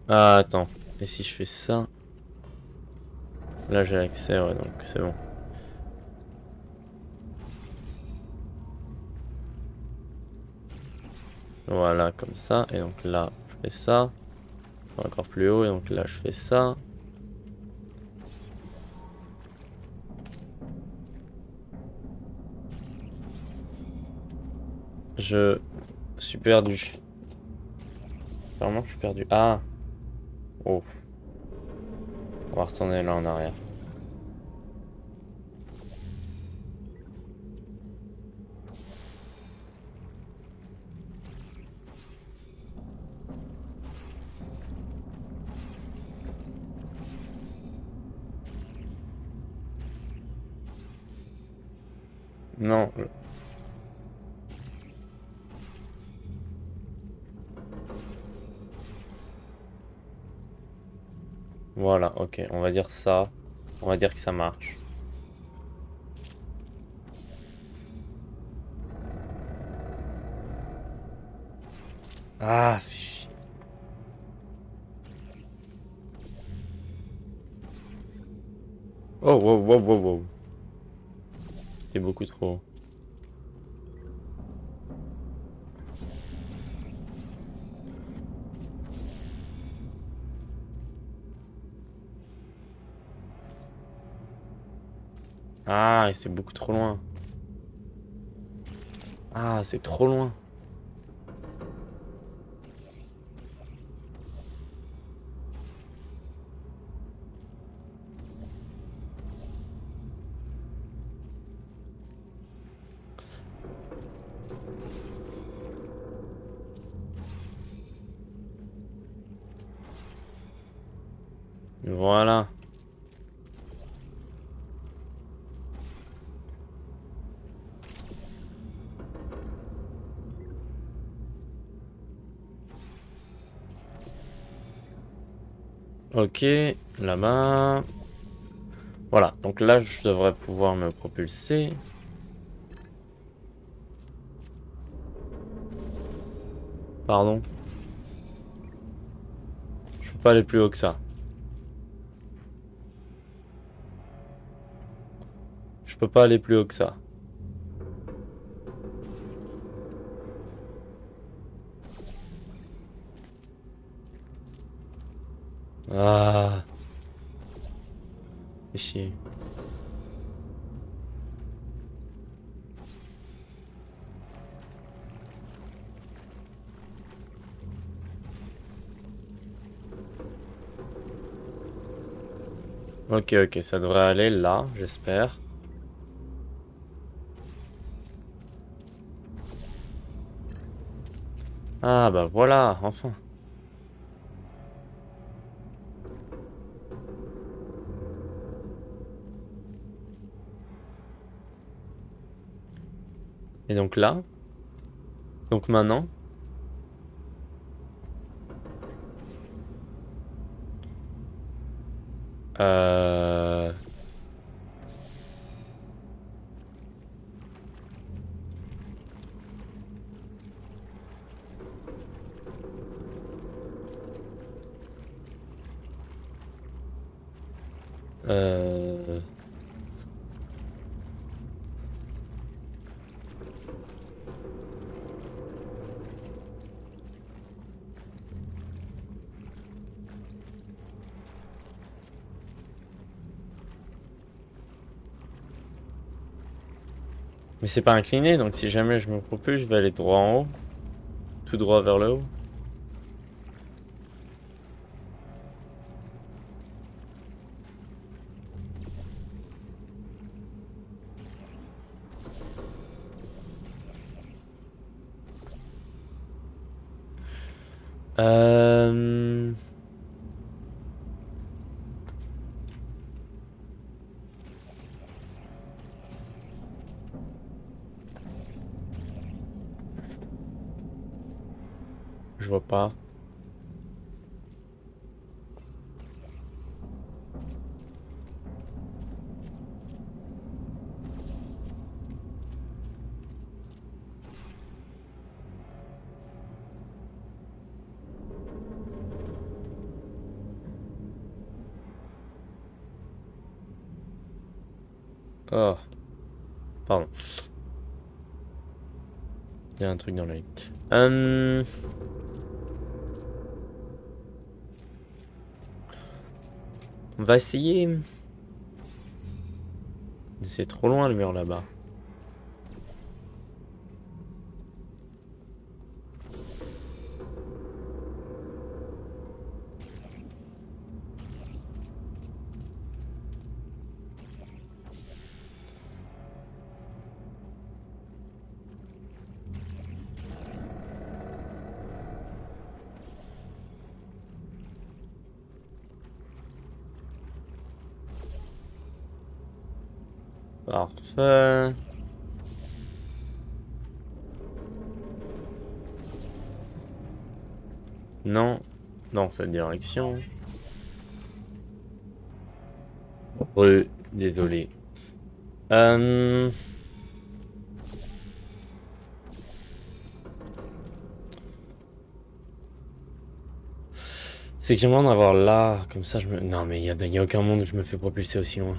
Ah, attends. Et si je fais ça? Là, j'ai accès, ouais, donc c'est bon. Voilà, comme ça. Et donc là, je fais ça. Encore plus haut. Et donc là, je fais ça. Je suis perdu. Vraiment, je suis perdu. Ah! Oh. On va retourner là en arrière. Non. Voilà, ok, on va dire ça. On va dire que ça marche. Ah, fais chier. Oh, wow, wow, wow, wow. C'était beaucoup trop. Ah, et c'est beaucoup trop loin. Ah, c'est trop loin. Voilà. Ok, là-bas. Voilà, donc là, je devrais pouvoir me propulser. Pardon. Je peux pas aller plus haut que ça. Je peux pas aller plus haut que ça. Ah, fais chier. Ok, ok, ça devrait aller là, j'espère. Ah, bah voilà, enfin. Et donc là, donc maintenant, euh... Euh... Mais c'est pas incliné, donc si jamais je me propulse, je vais aller droit en haut. Tout droit vers le haut. Euh... Je vois pas. Oh, pardon. Il y a un truc dans l'œil. On va essayer. C'est trop loin le mur là-bas. Parfait. Non, dans cette direction. Désolé. Euh... C'est que j'aimerais en avoir là, comme ça je me... Non mais y a aucun monde où je me fais propulser aussi loin.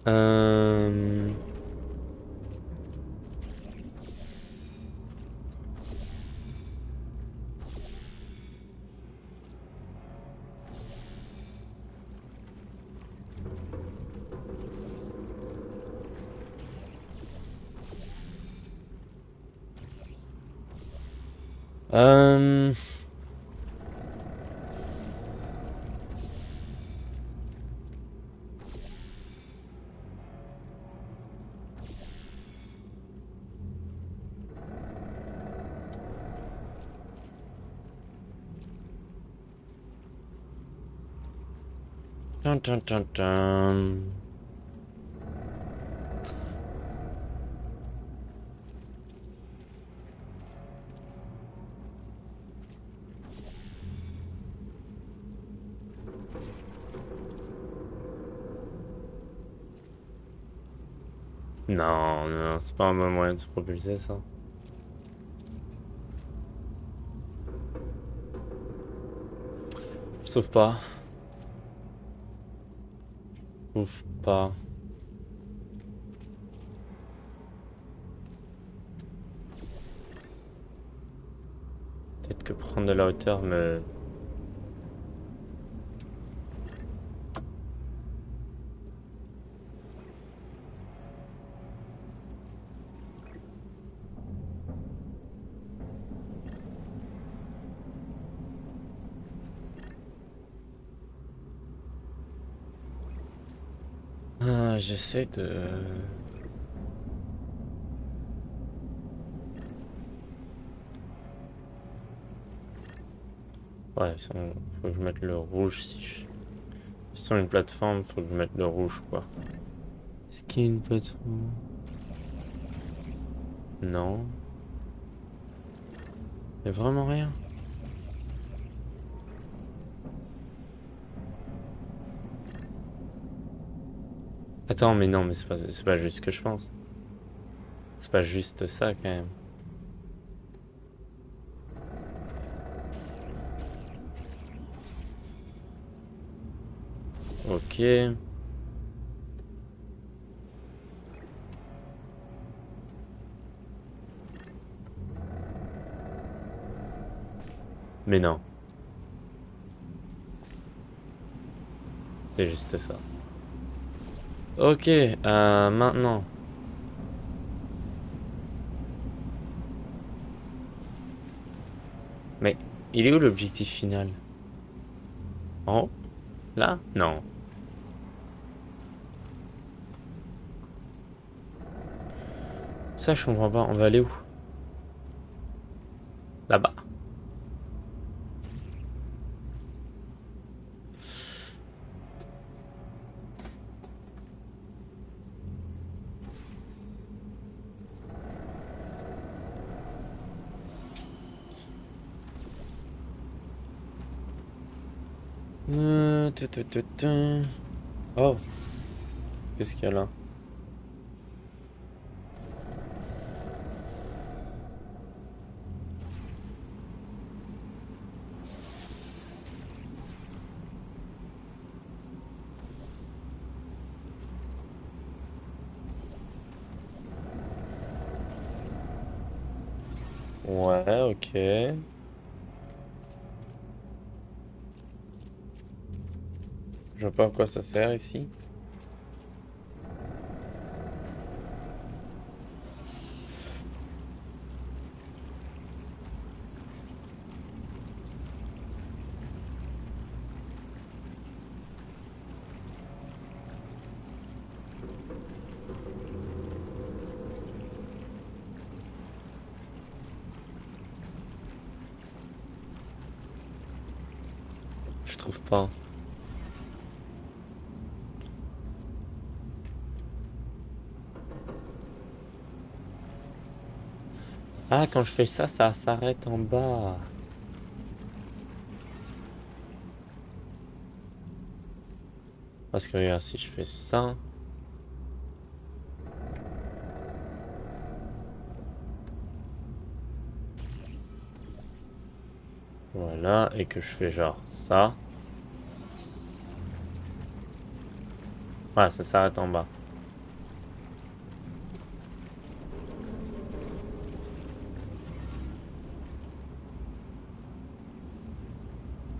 Euh... Euh... Tin, tin, tin, tin. Non, non, c'est pas un bon moyen de se propulser ça. Je sauve pas. Ouf, pas. Peut-être que prendre de la hauteur me... Ah, j'essaie de... Ouais, faut que je mette le rouge si je... Sur une plateforme, faut que je mette le rouge quoi. Est-ce qu'il y a une plateforme? Non. Y'a vraiment rien. Attends, mais non, mais c'est pas juste ce que je pense. C'est pas juste ça quand même. Ok. Mais non, c'est juste ça. Ok, maintenant. Mais il est où l'objectif final? En haut? Là? Non. Ça, je comprends pas. On va aller où? Là-bas. Oh, qu'est-ce qu'il y a là? Ouais, ok. Je vois pas à quoi ça sert ici. Je Je trouve pas. Ah, quand je fais ça, ça s'arrête en bas. Parce que regarde, si je fais ça... Voilà, et que je fais genre ça. Voilà, ça s'arrête en bas.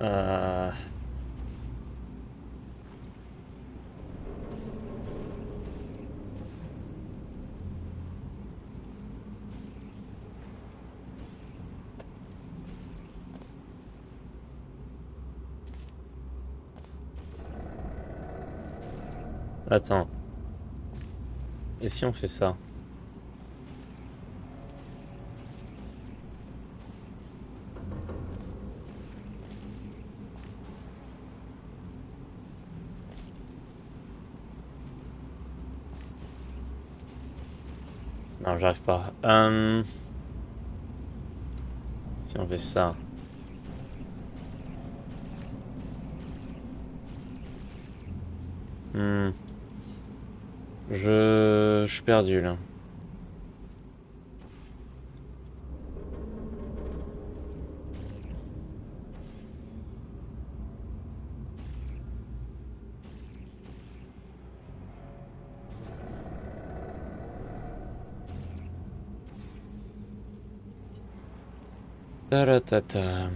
Euh... Attends. Et si on fait ça? Non, j'arrive pas. Si on fait ça. Hmm. Je suis perdu là. Taratata.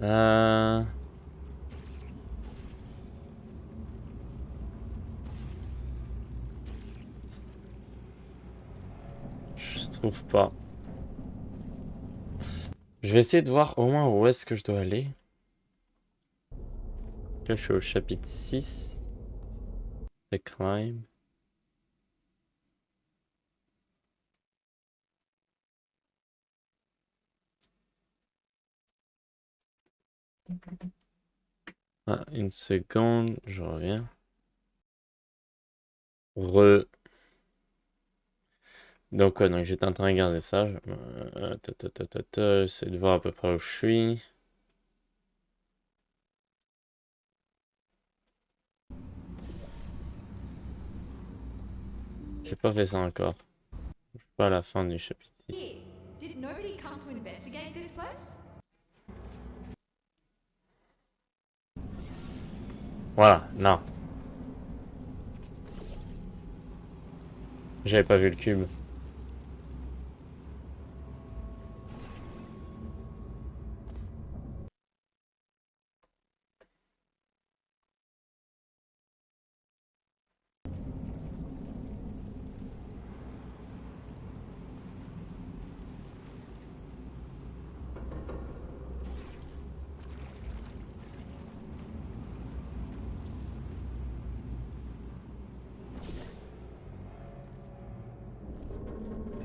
Euh... Je trouve pas. Je vais essayer de voir au moins où est-ce que je dois aller. Là, je suis au chapitre 6. The Climb. Ah, une seconde, je reviens. Donc, ouais, donc j'étais en train de regarder ça. J'essaie de voir à peu près où je suis. J'ai pas fait ça encore. Je suis pas à la fin du chapitre 6. Here, did nobody come to investigate this place? Voilà, non. J'avais pas vu le cube.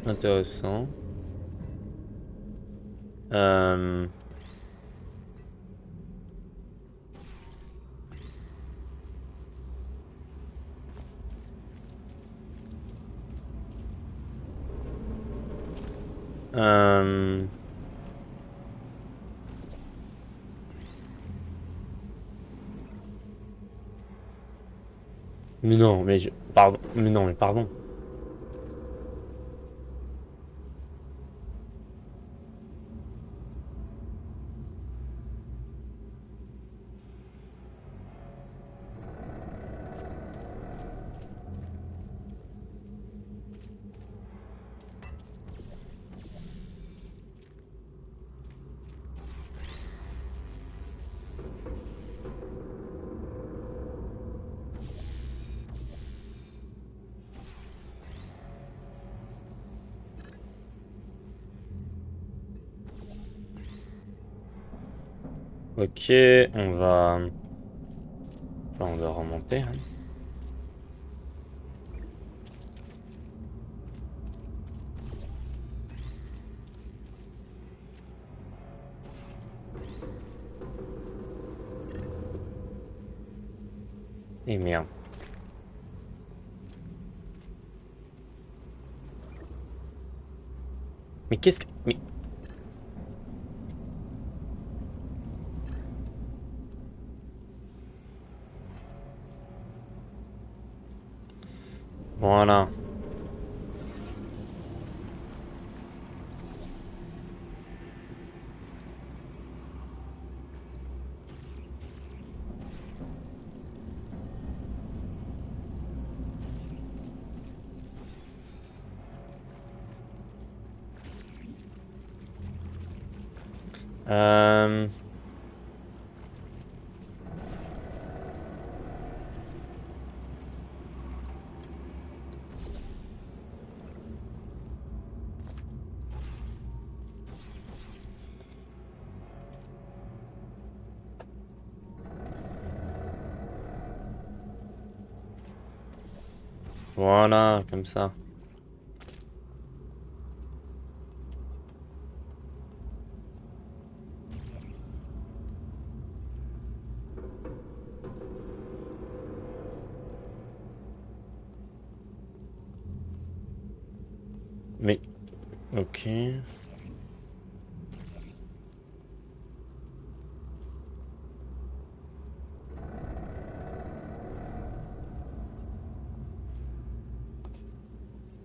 Intéressant. Euh... euh, Mais non, mais je... Pardon. Mais non, mais pardon. Ok, on va... Enfin, on doit remonter, hein. Et merde. Mais qu'est-ce que... Mais... Voilà. Euh... Voilà, comme ça. Mais... Ok.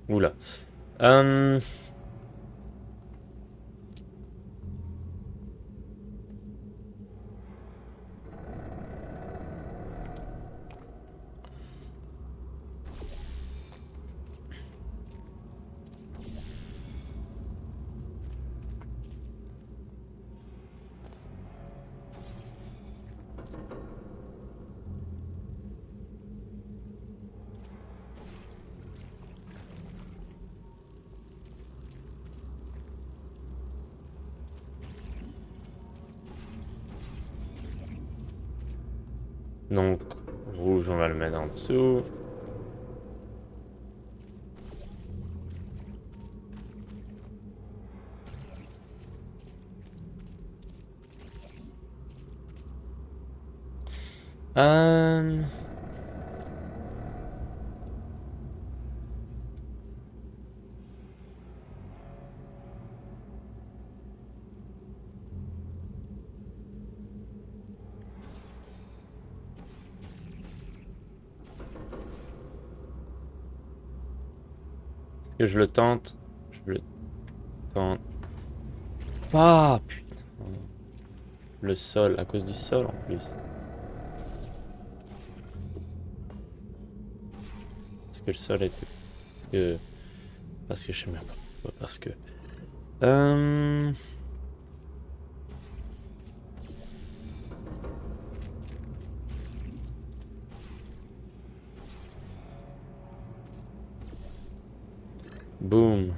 Oula. Euh... Donc, rouge, on va le mettre en dessous. Euh... Est-ce que je le tente? Je le tente. Ah, putain. Le sol, à cause du sol en plus. Parce que le sol était... Parce que... Parce que je sais même pas pourquoi. Parce que... Euh... Boom.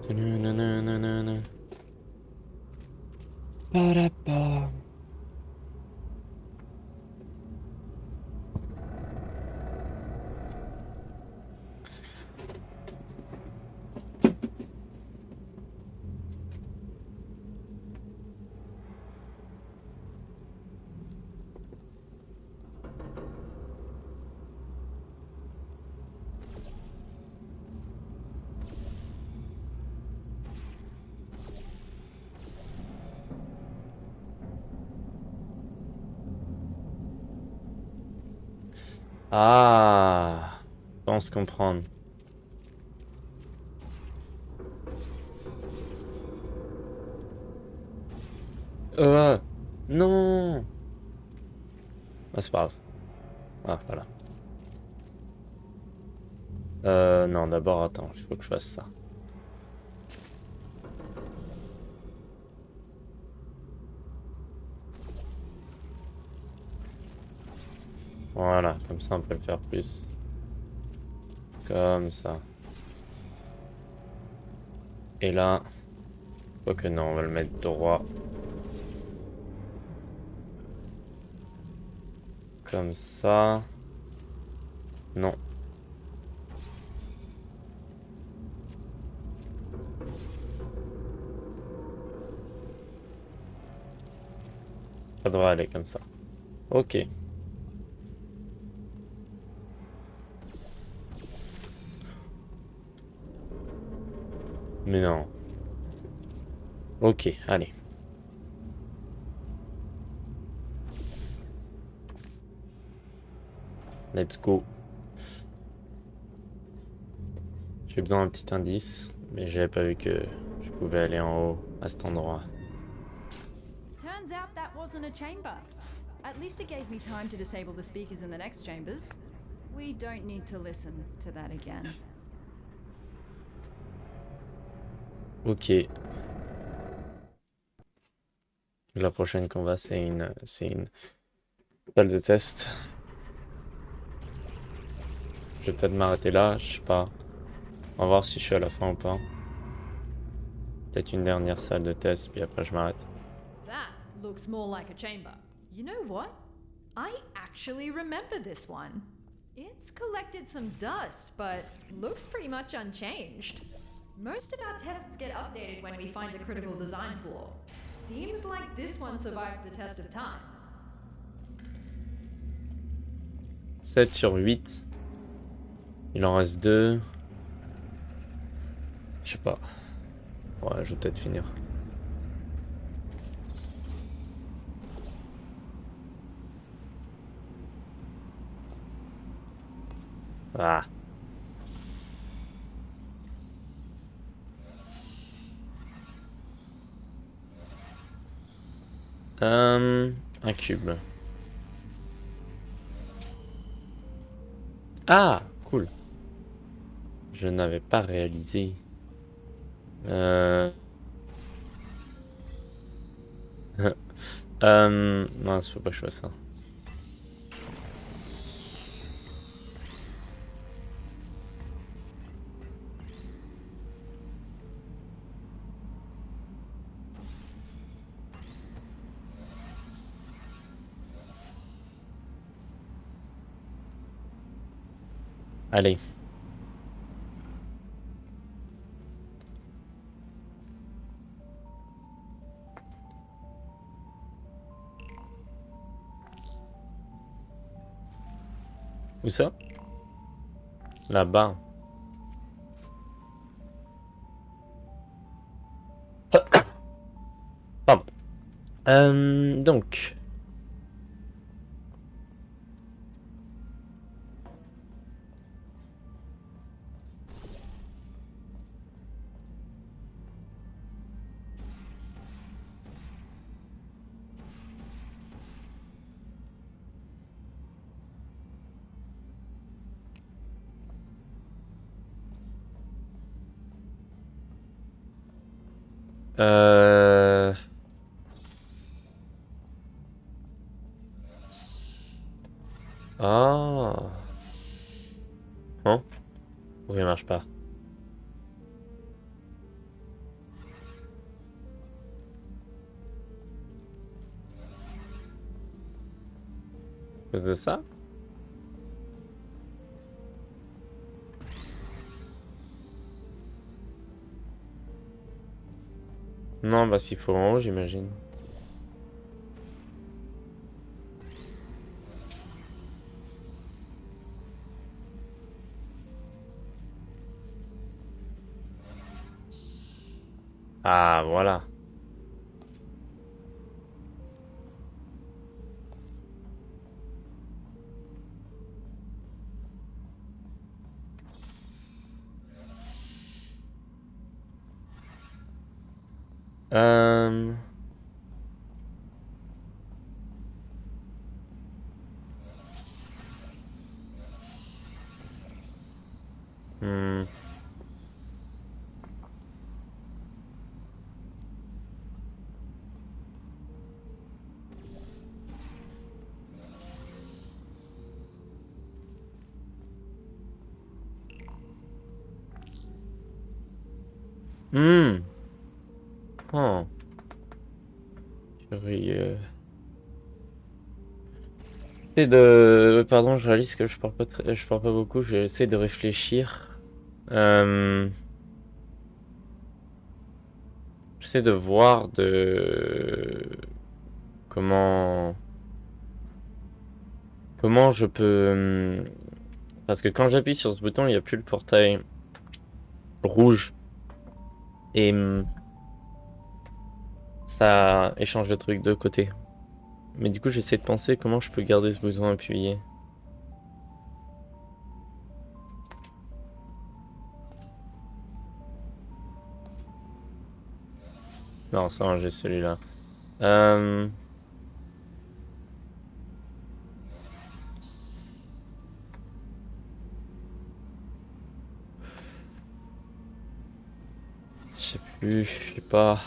Nananana. Ba-da-ba. Ah, je pense comprendre. Non. Ah, c'est pas grave. Ah, voilà. Non, d'abord, attends, il faut que je fasse ça. Voilà, comme ça on peut le faire plus. Comme ça. Et là, quoique non, on va le mettre droit. Comme ça. Non. Ça devrait aller comme ça. Ok. Mais non. Ok, allez. Let's go. J'ai besoin d'un petit indice, mais j'avais pas vu que je pouvais aller en haut à cet endroit. Turns out that wasn't a chamber. At least it gave me time to disable the speakers in the next chambers. We don't need to listen to that again. Ok. La prochaine qu'on va, c'est une salle de test. Je vais peut-être m'arrêter là, je sais pas. On va voir si je suis à la fin ou pas. Peut-être une dernière salle de test, puis après je m'arrête. That looks more like a chamber. You know what? I actually remember this one. It's collected some dust, but looks pretty much unchanged. Most of our tests get updated when we find a critical design flaw. Seems like this one survived the test of time. 7 sur 8. Il en reste 2. Je sais pas. Ouais, je vais peut-être finir. Ah. Un cube. Ah, cool. Je n'avais pas réalisé. Mince, faut pas que je fasse ça. Allez. Où ça? Là-bas. Pardon. Donc. Euh... Ah. Hein? Pourquoi il marche pas? À cause de ça? Non, parce qu'il faut en haut, j'imagine. Ah, voilà. Euh... Hmm. Oh. Curieux. Pardon, je réalise que je parle pas je parle pas beaucoup. J'essaie de réfléchir. Euh, J'essaie de voir comment comment je peux. Parce que quand j'appuie sur ce bouton, il n'y a plus le portail rouge et ça échange le truc de côté. Mais du coup, j'essaie de penser comment je peux garder ce bouton appuyé. Non, ça, va, j'ai celui-là. Euh... Je sais plus, je sais pas.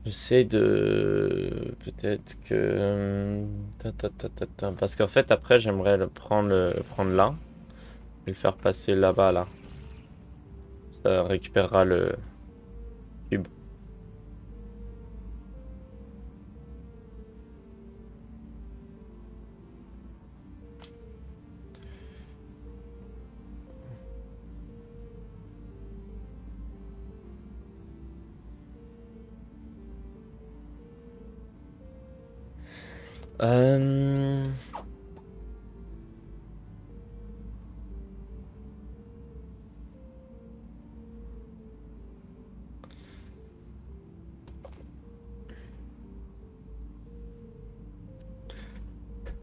J'essaie de... Peut-être que... Parce qu'en fait, après, j'aimerais le prendre là. Et le faire passer là-bas, là. Ça récupérera le cube. Euh...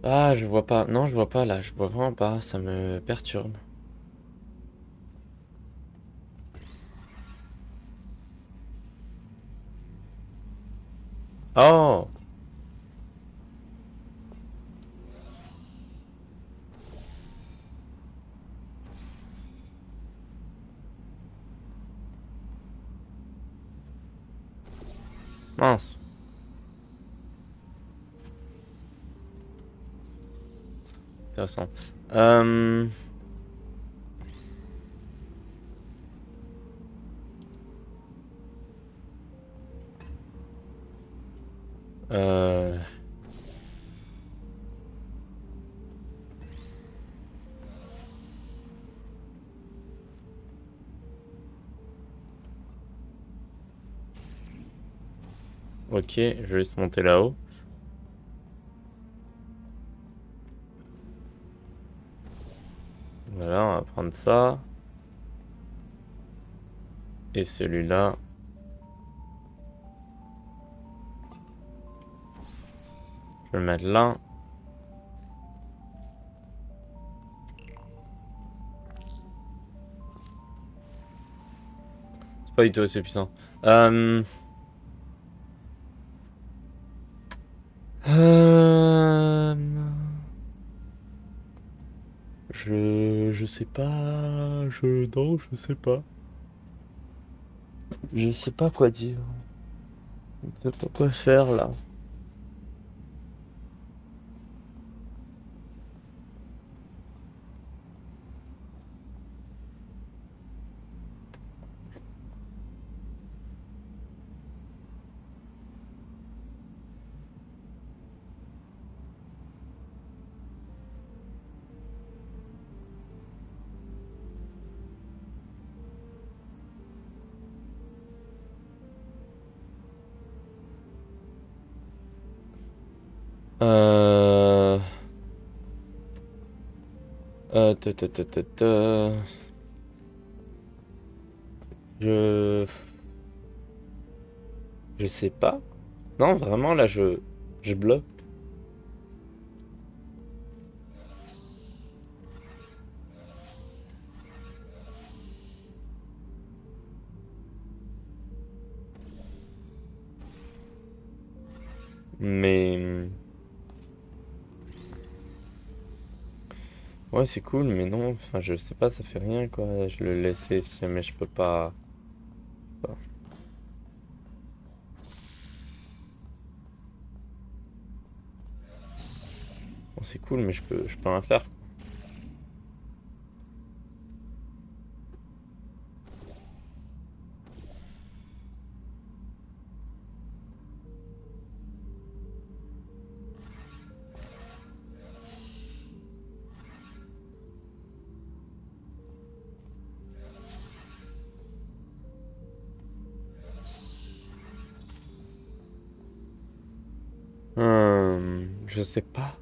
Ah, je vois pas. Non, je vois pas là. Je vois vraiment pas. Ça me perturbe. Oh! Mince. Intéressant. Euh... Euh... Ok, je vais juste monter là-haut. Voilà, on va prendre ça. Et celui-là. Je vais le mettre là. C'est pas du tout aussi puissant. Euh... Euh... Je sais pas. Non, je sais pas. Je sais pas quoi dire. Je sais pas quoi faire là. Euh... Ta, ta, ta, ta, ta. Je... Je sais pas. Non, vraiment, là, je bloque. Mais... Ouais, c'est cool, mais non, enfin, je sais pas, ça fait rien, quoi. Je le laissais si jamais je peux pas... Bon, c'est cool, mais je peux rien faire. Je sais pas.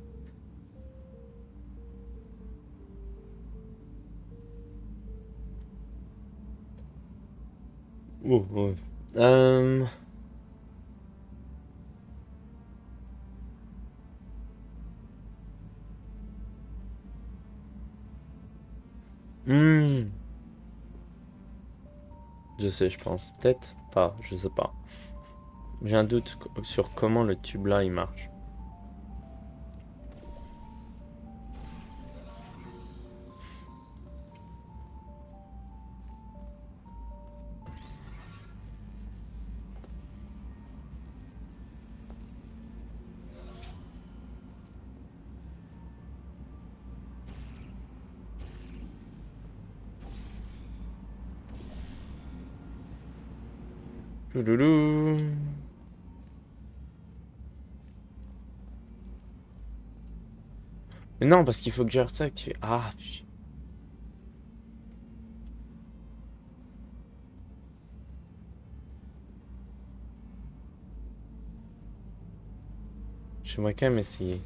Oh, ouais. Hmm, je sais, je pense. Peut-être pas, je sais pas. J'ai un doute sur comment le tube là il marche. Touloulou. Mais non, parce qu'il faut que j'ai ça activé. Ah, j'aimerais quand même essayer.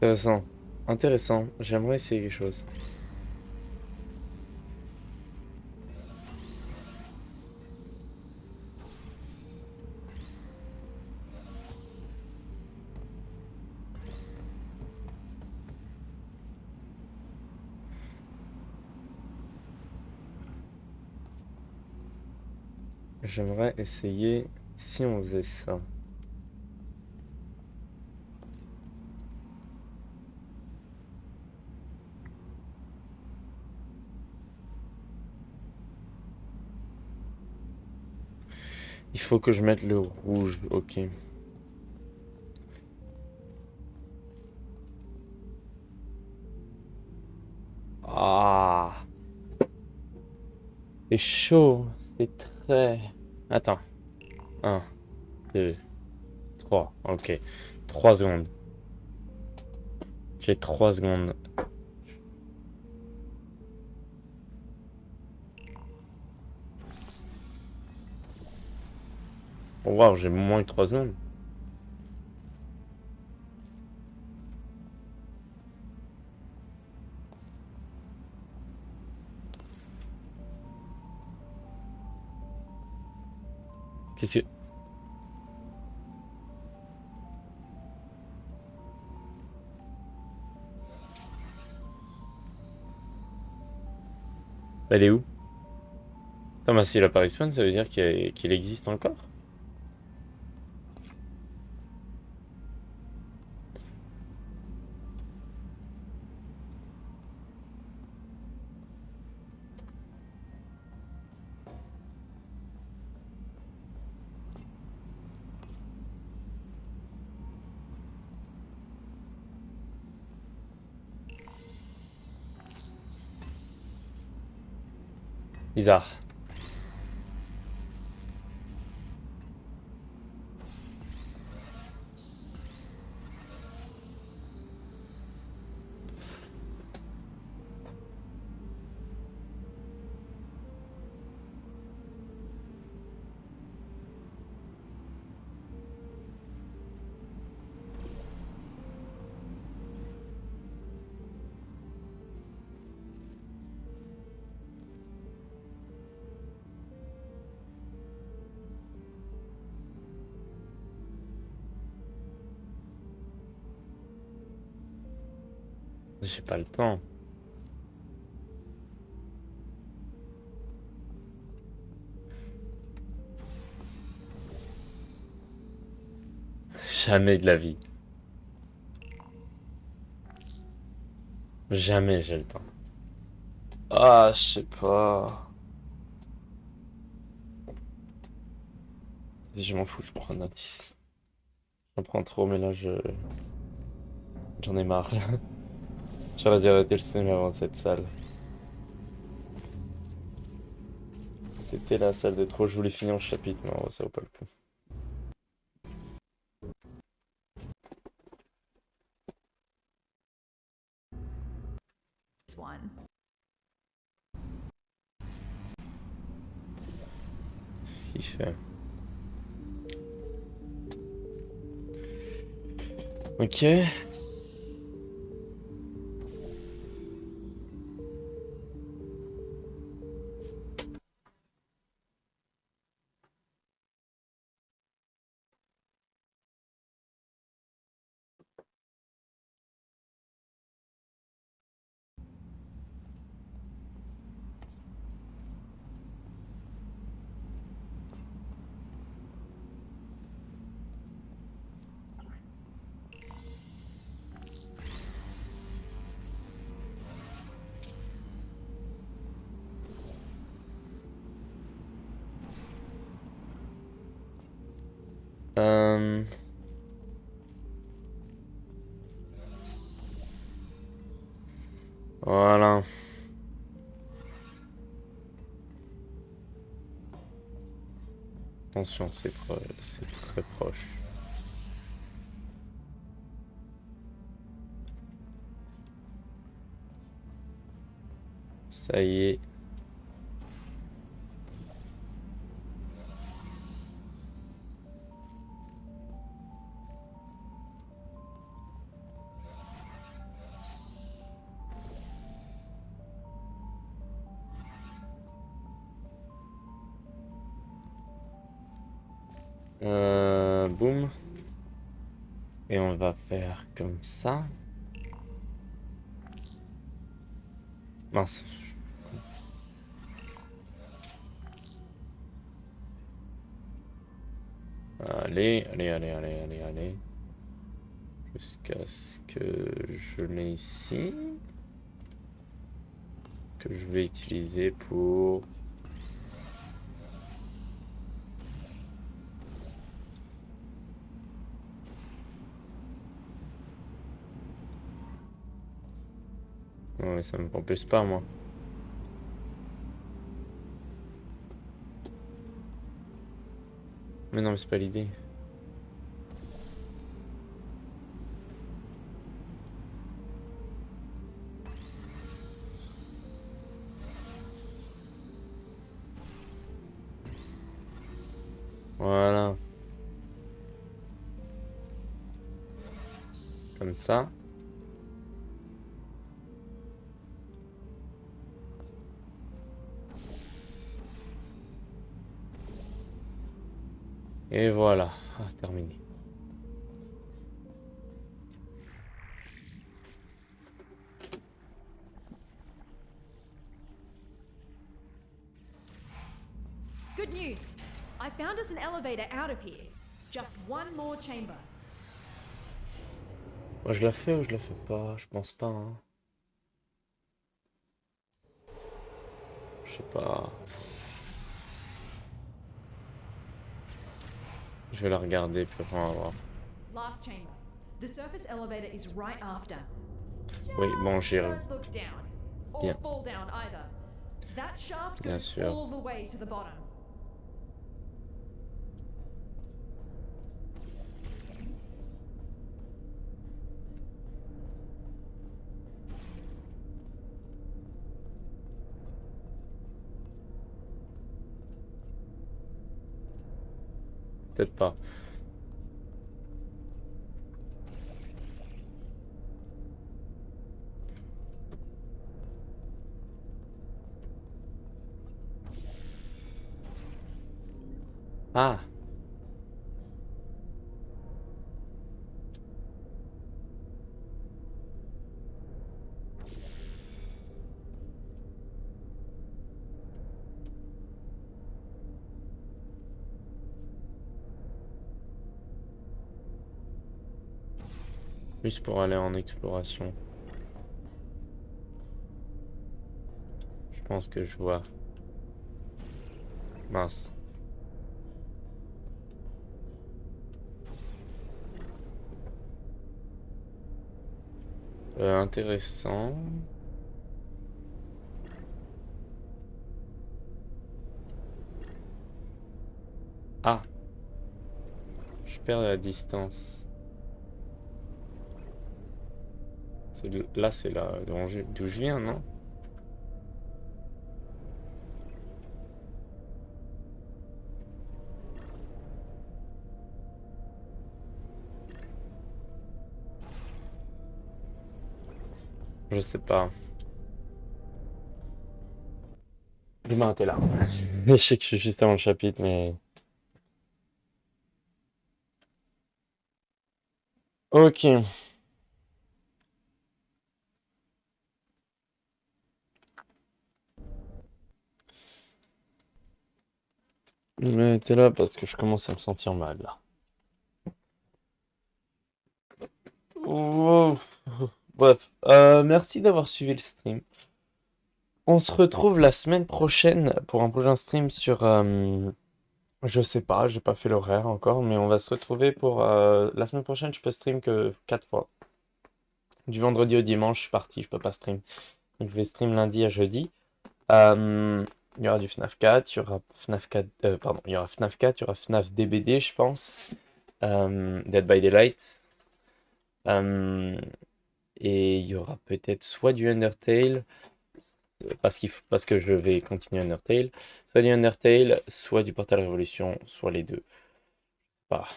Intéressant. Intéressant. J'aimerais essayer quelque chose. J'aimerais essayer si on faisait ça. Il faut que je mette le rouge, ok. Ah, c'est chaud, c'est très... Attends, un, 2, 3, ok. 3 secondes. J'ai 3 secondes. Oh, waouh, j'ai moins que 3 secondes. Qu'est-ce que... Elle est où? Non, bah s'il a pas respawn, ça veut dire qu'il existe encore? Bizarre. J'ai pas le temps. Jamais de la vie. Jamais j'ai le temps. Ah, je sais pas. Je m'en fous, je prends un indice. J'en prends trop, mais là, j'en ai marre. J'aurais dû arrêter le cinéma avant cette salle. C'était la salle de trop, je voulais finir le chapitre, mais en vrai, ça vaut pas le coup. This one. Ce qu'il fait. Ok. Euh... Voilà. Attention, c'est très proche. Ça y est. Boum. Et on va faire comme ça. Mince. Allez, allez, allez, allez, allez, allez. Jusqu'à ce que je l'ai ici. Que je vais utiliser pour... Ouais, ça me propulse pas, moi. Mais non, mais c'est pas l'idée. Voilà. Comme ça. Et voilà. Ah, terminé. Good news. I found us an elevator out of here. Just one more chamber. Moi, je la fais ou je la fais pas? Je pense pas, hein. Je sais pas. Je vais la regarder, puis après on va voir. Last chamber. The surface elevator is right after. Oui, bon, Just j'irai. don't look down. Or Bien. fall down either. That shaft Bien goes sûr. all the way to the bottom. Peut-être pas. Ah! Juste pour aller en exploration. Je pense que je vois. Mince. Intéressant. Ah, je perds la distance. Là, c'est là d'où je viens, non? Je sais pas. L'humain était là. Je sais que je suis juste avant le chapitre, mais... Ok. L'humain était là parce que je commence à me sentir mal, là. Wow. Bref, merci d'avoir suivi le stream. On se retrouve la semaine prochaine pour un prochain stream sur... je sais pas, j'ai pas fait l'horaire encore, mais on va se retrouver pour... la semaine prochaine, je peux stream que 4 fois. Du vendredi au dimanche, je suis parti, je peux pas stream. Donc je vais stream lundi à jeudi. Il y aura du FNAF 4, il y aura FNAF 4, pardon, il y aura FNAF 4, il y aura FNAF DBD, je pense. Dead by Daylight. Euh, et il y aura peut-être soit du Undertale, parce que je vais continuer Undertale, soit du Undertale, soit du Portal Révolution, soit les deux. Bah.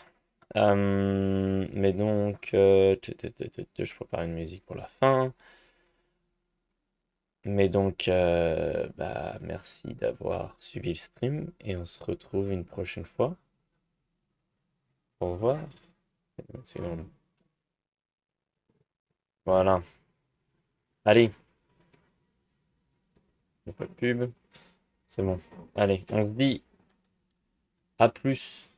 Mais donc, je prépare une musique pour la fin. Mais donc, bah, merci d'avoir suivi le stream et on se retrouve une prochaine fois. Au revoir. Une seconde. Voilà. Allez, il n'y a pas de pub. C'est bon. Allez, on se dit à plus.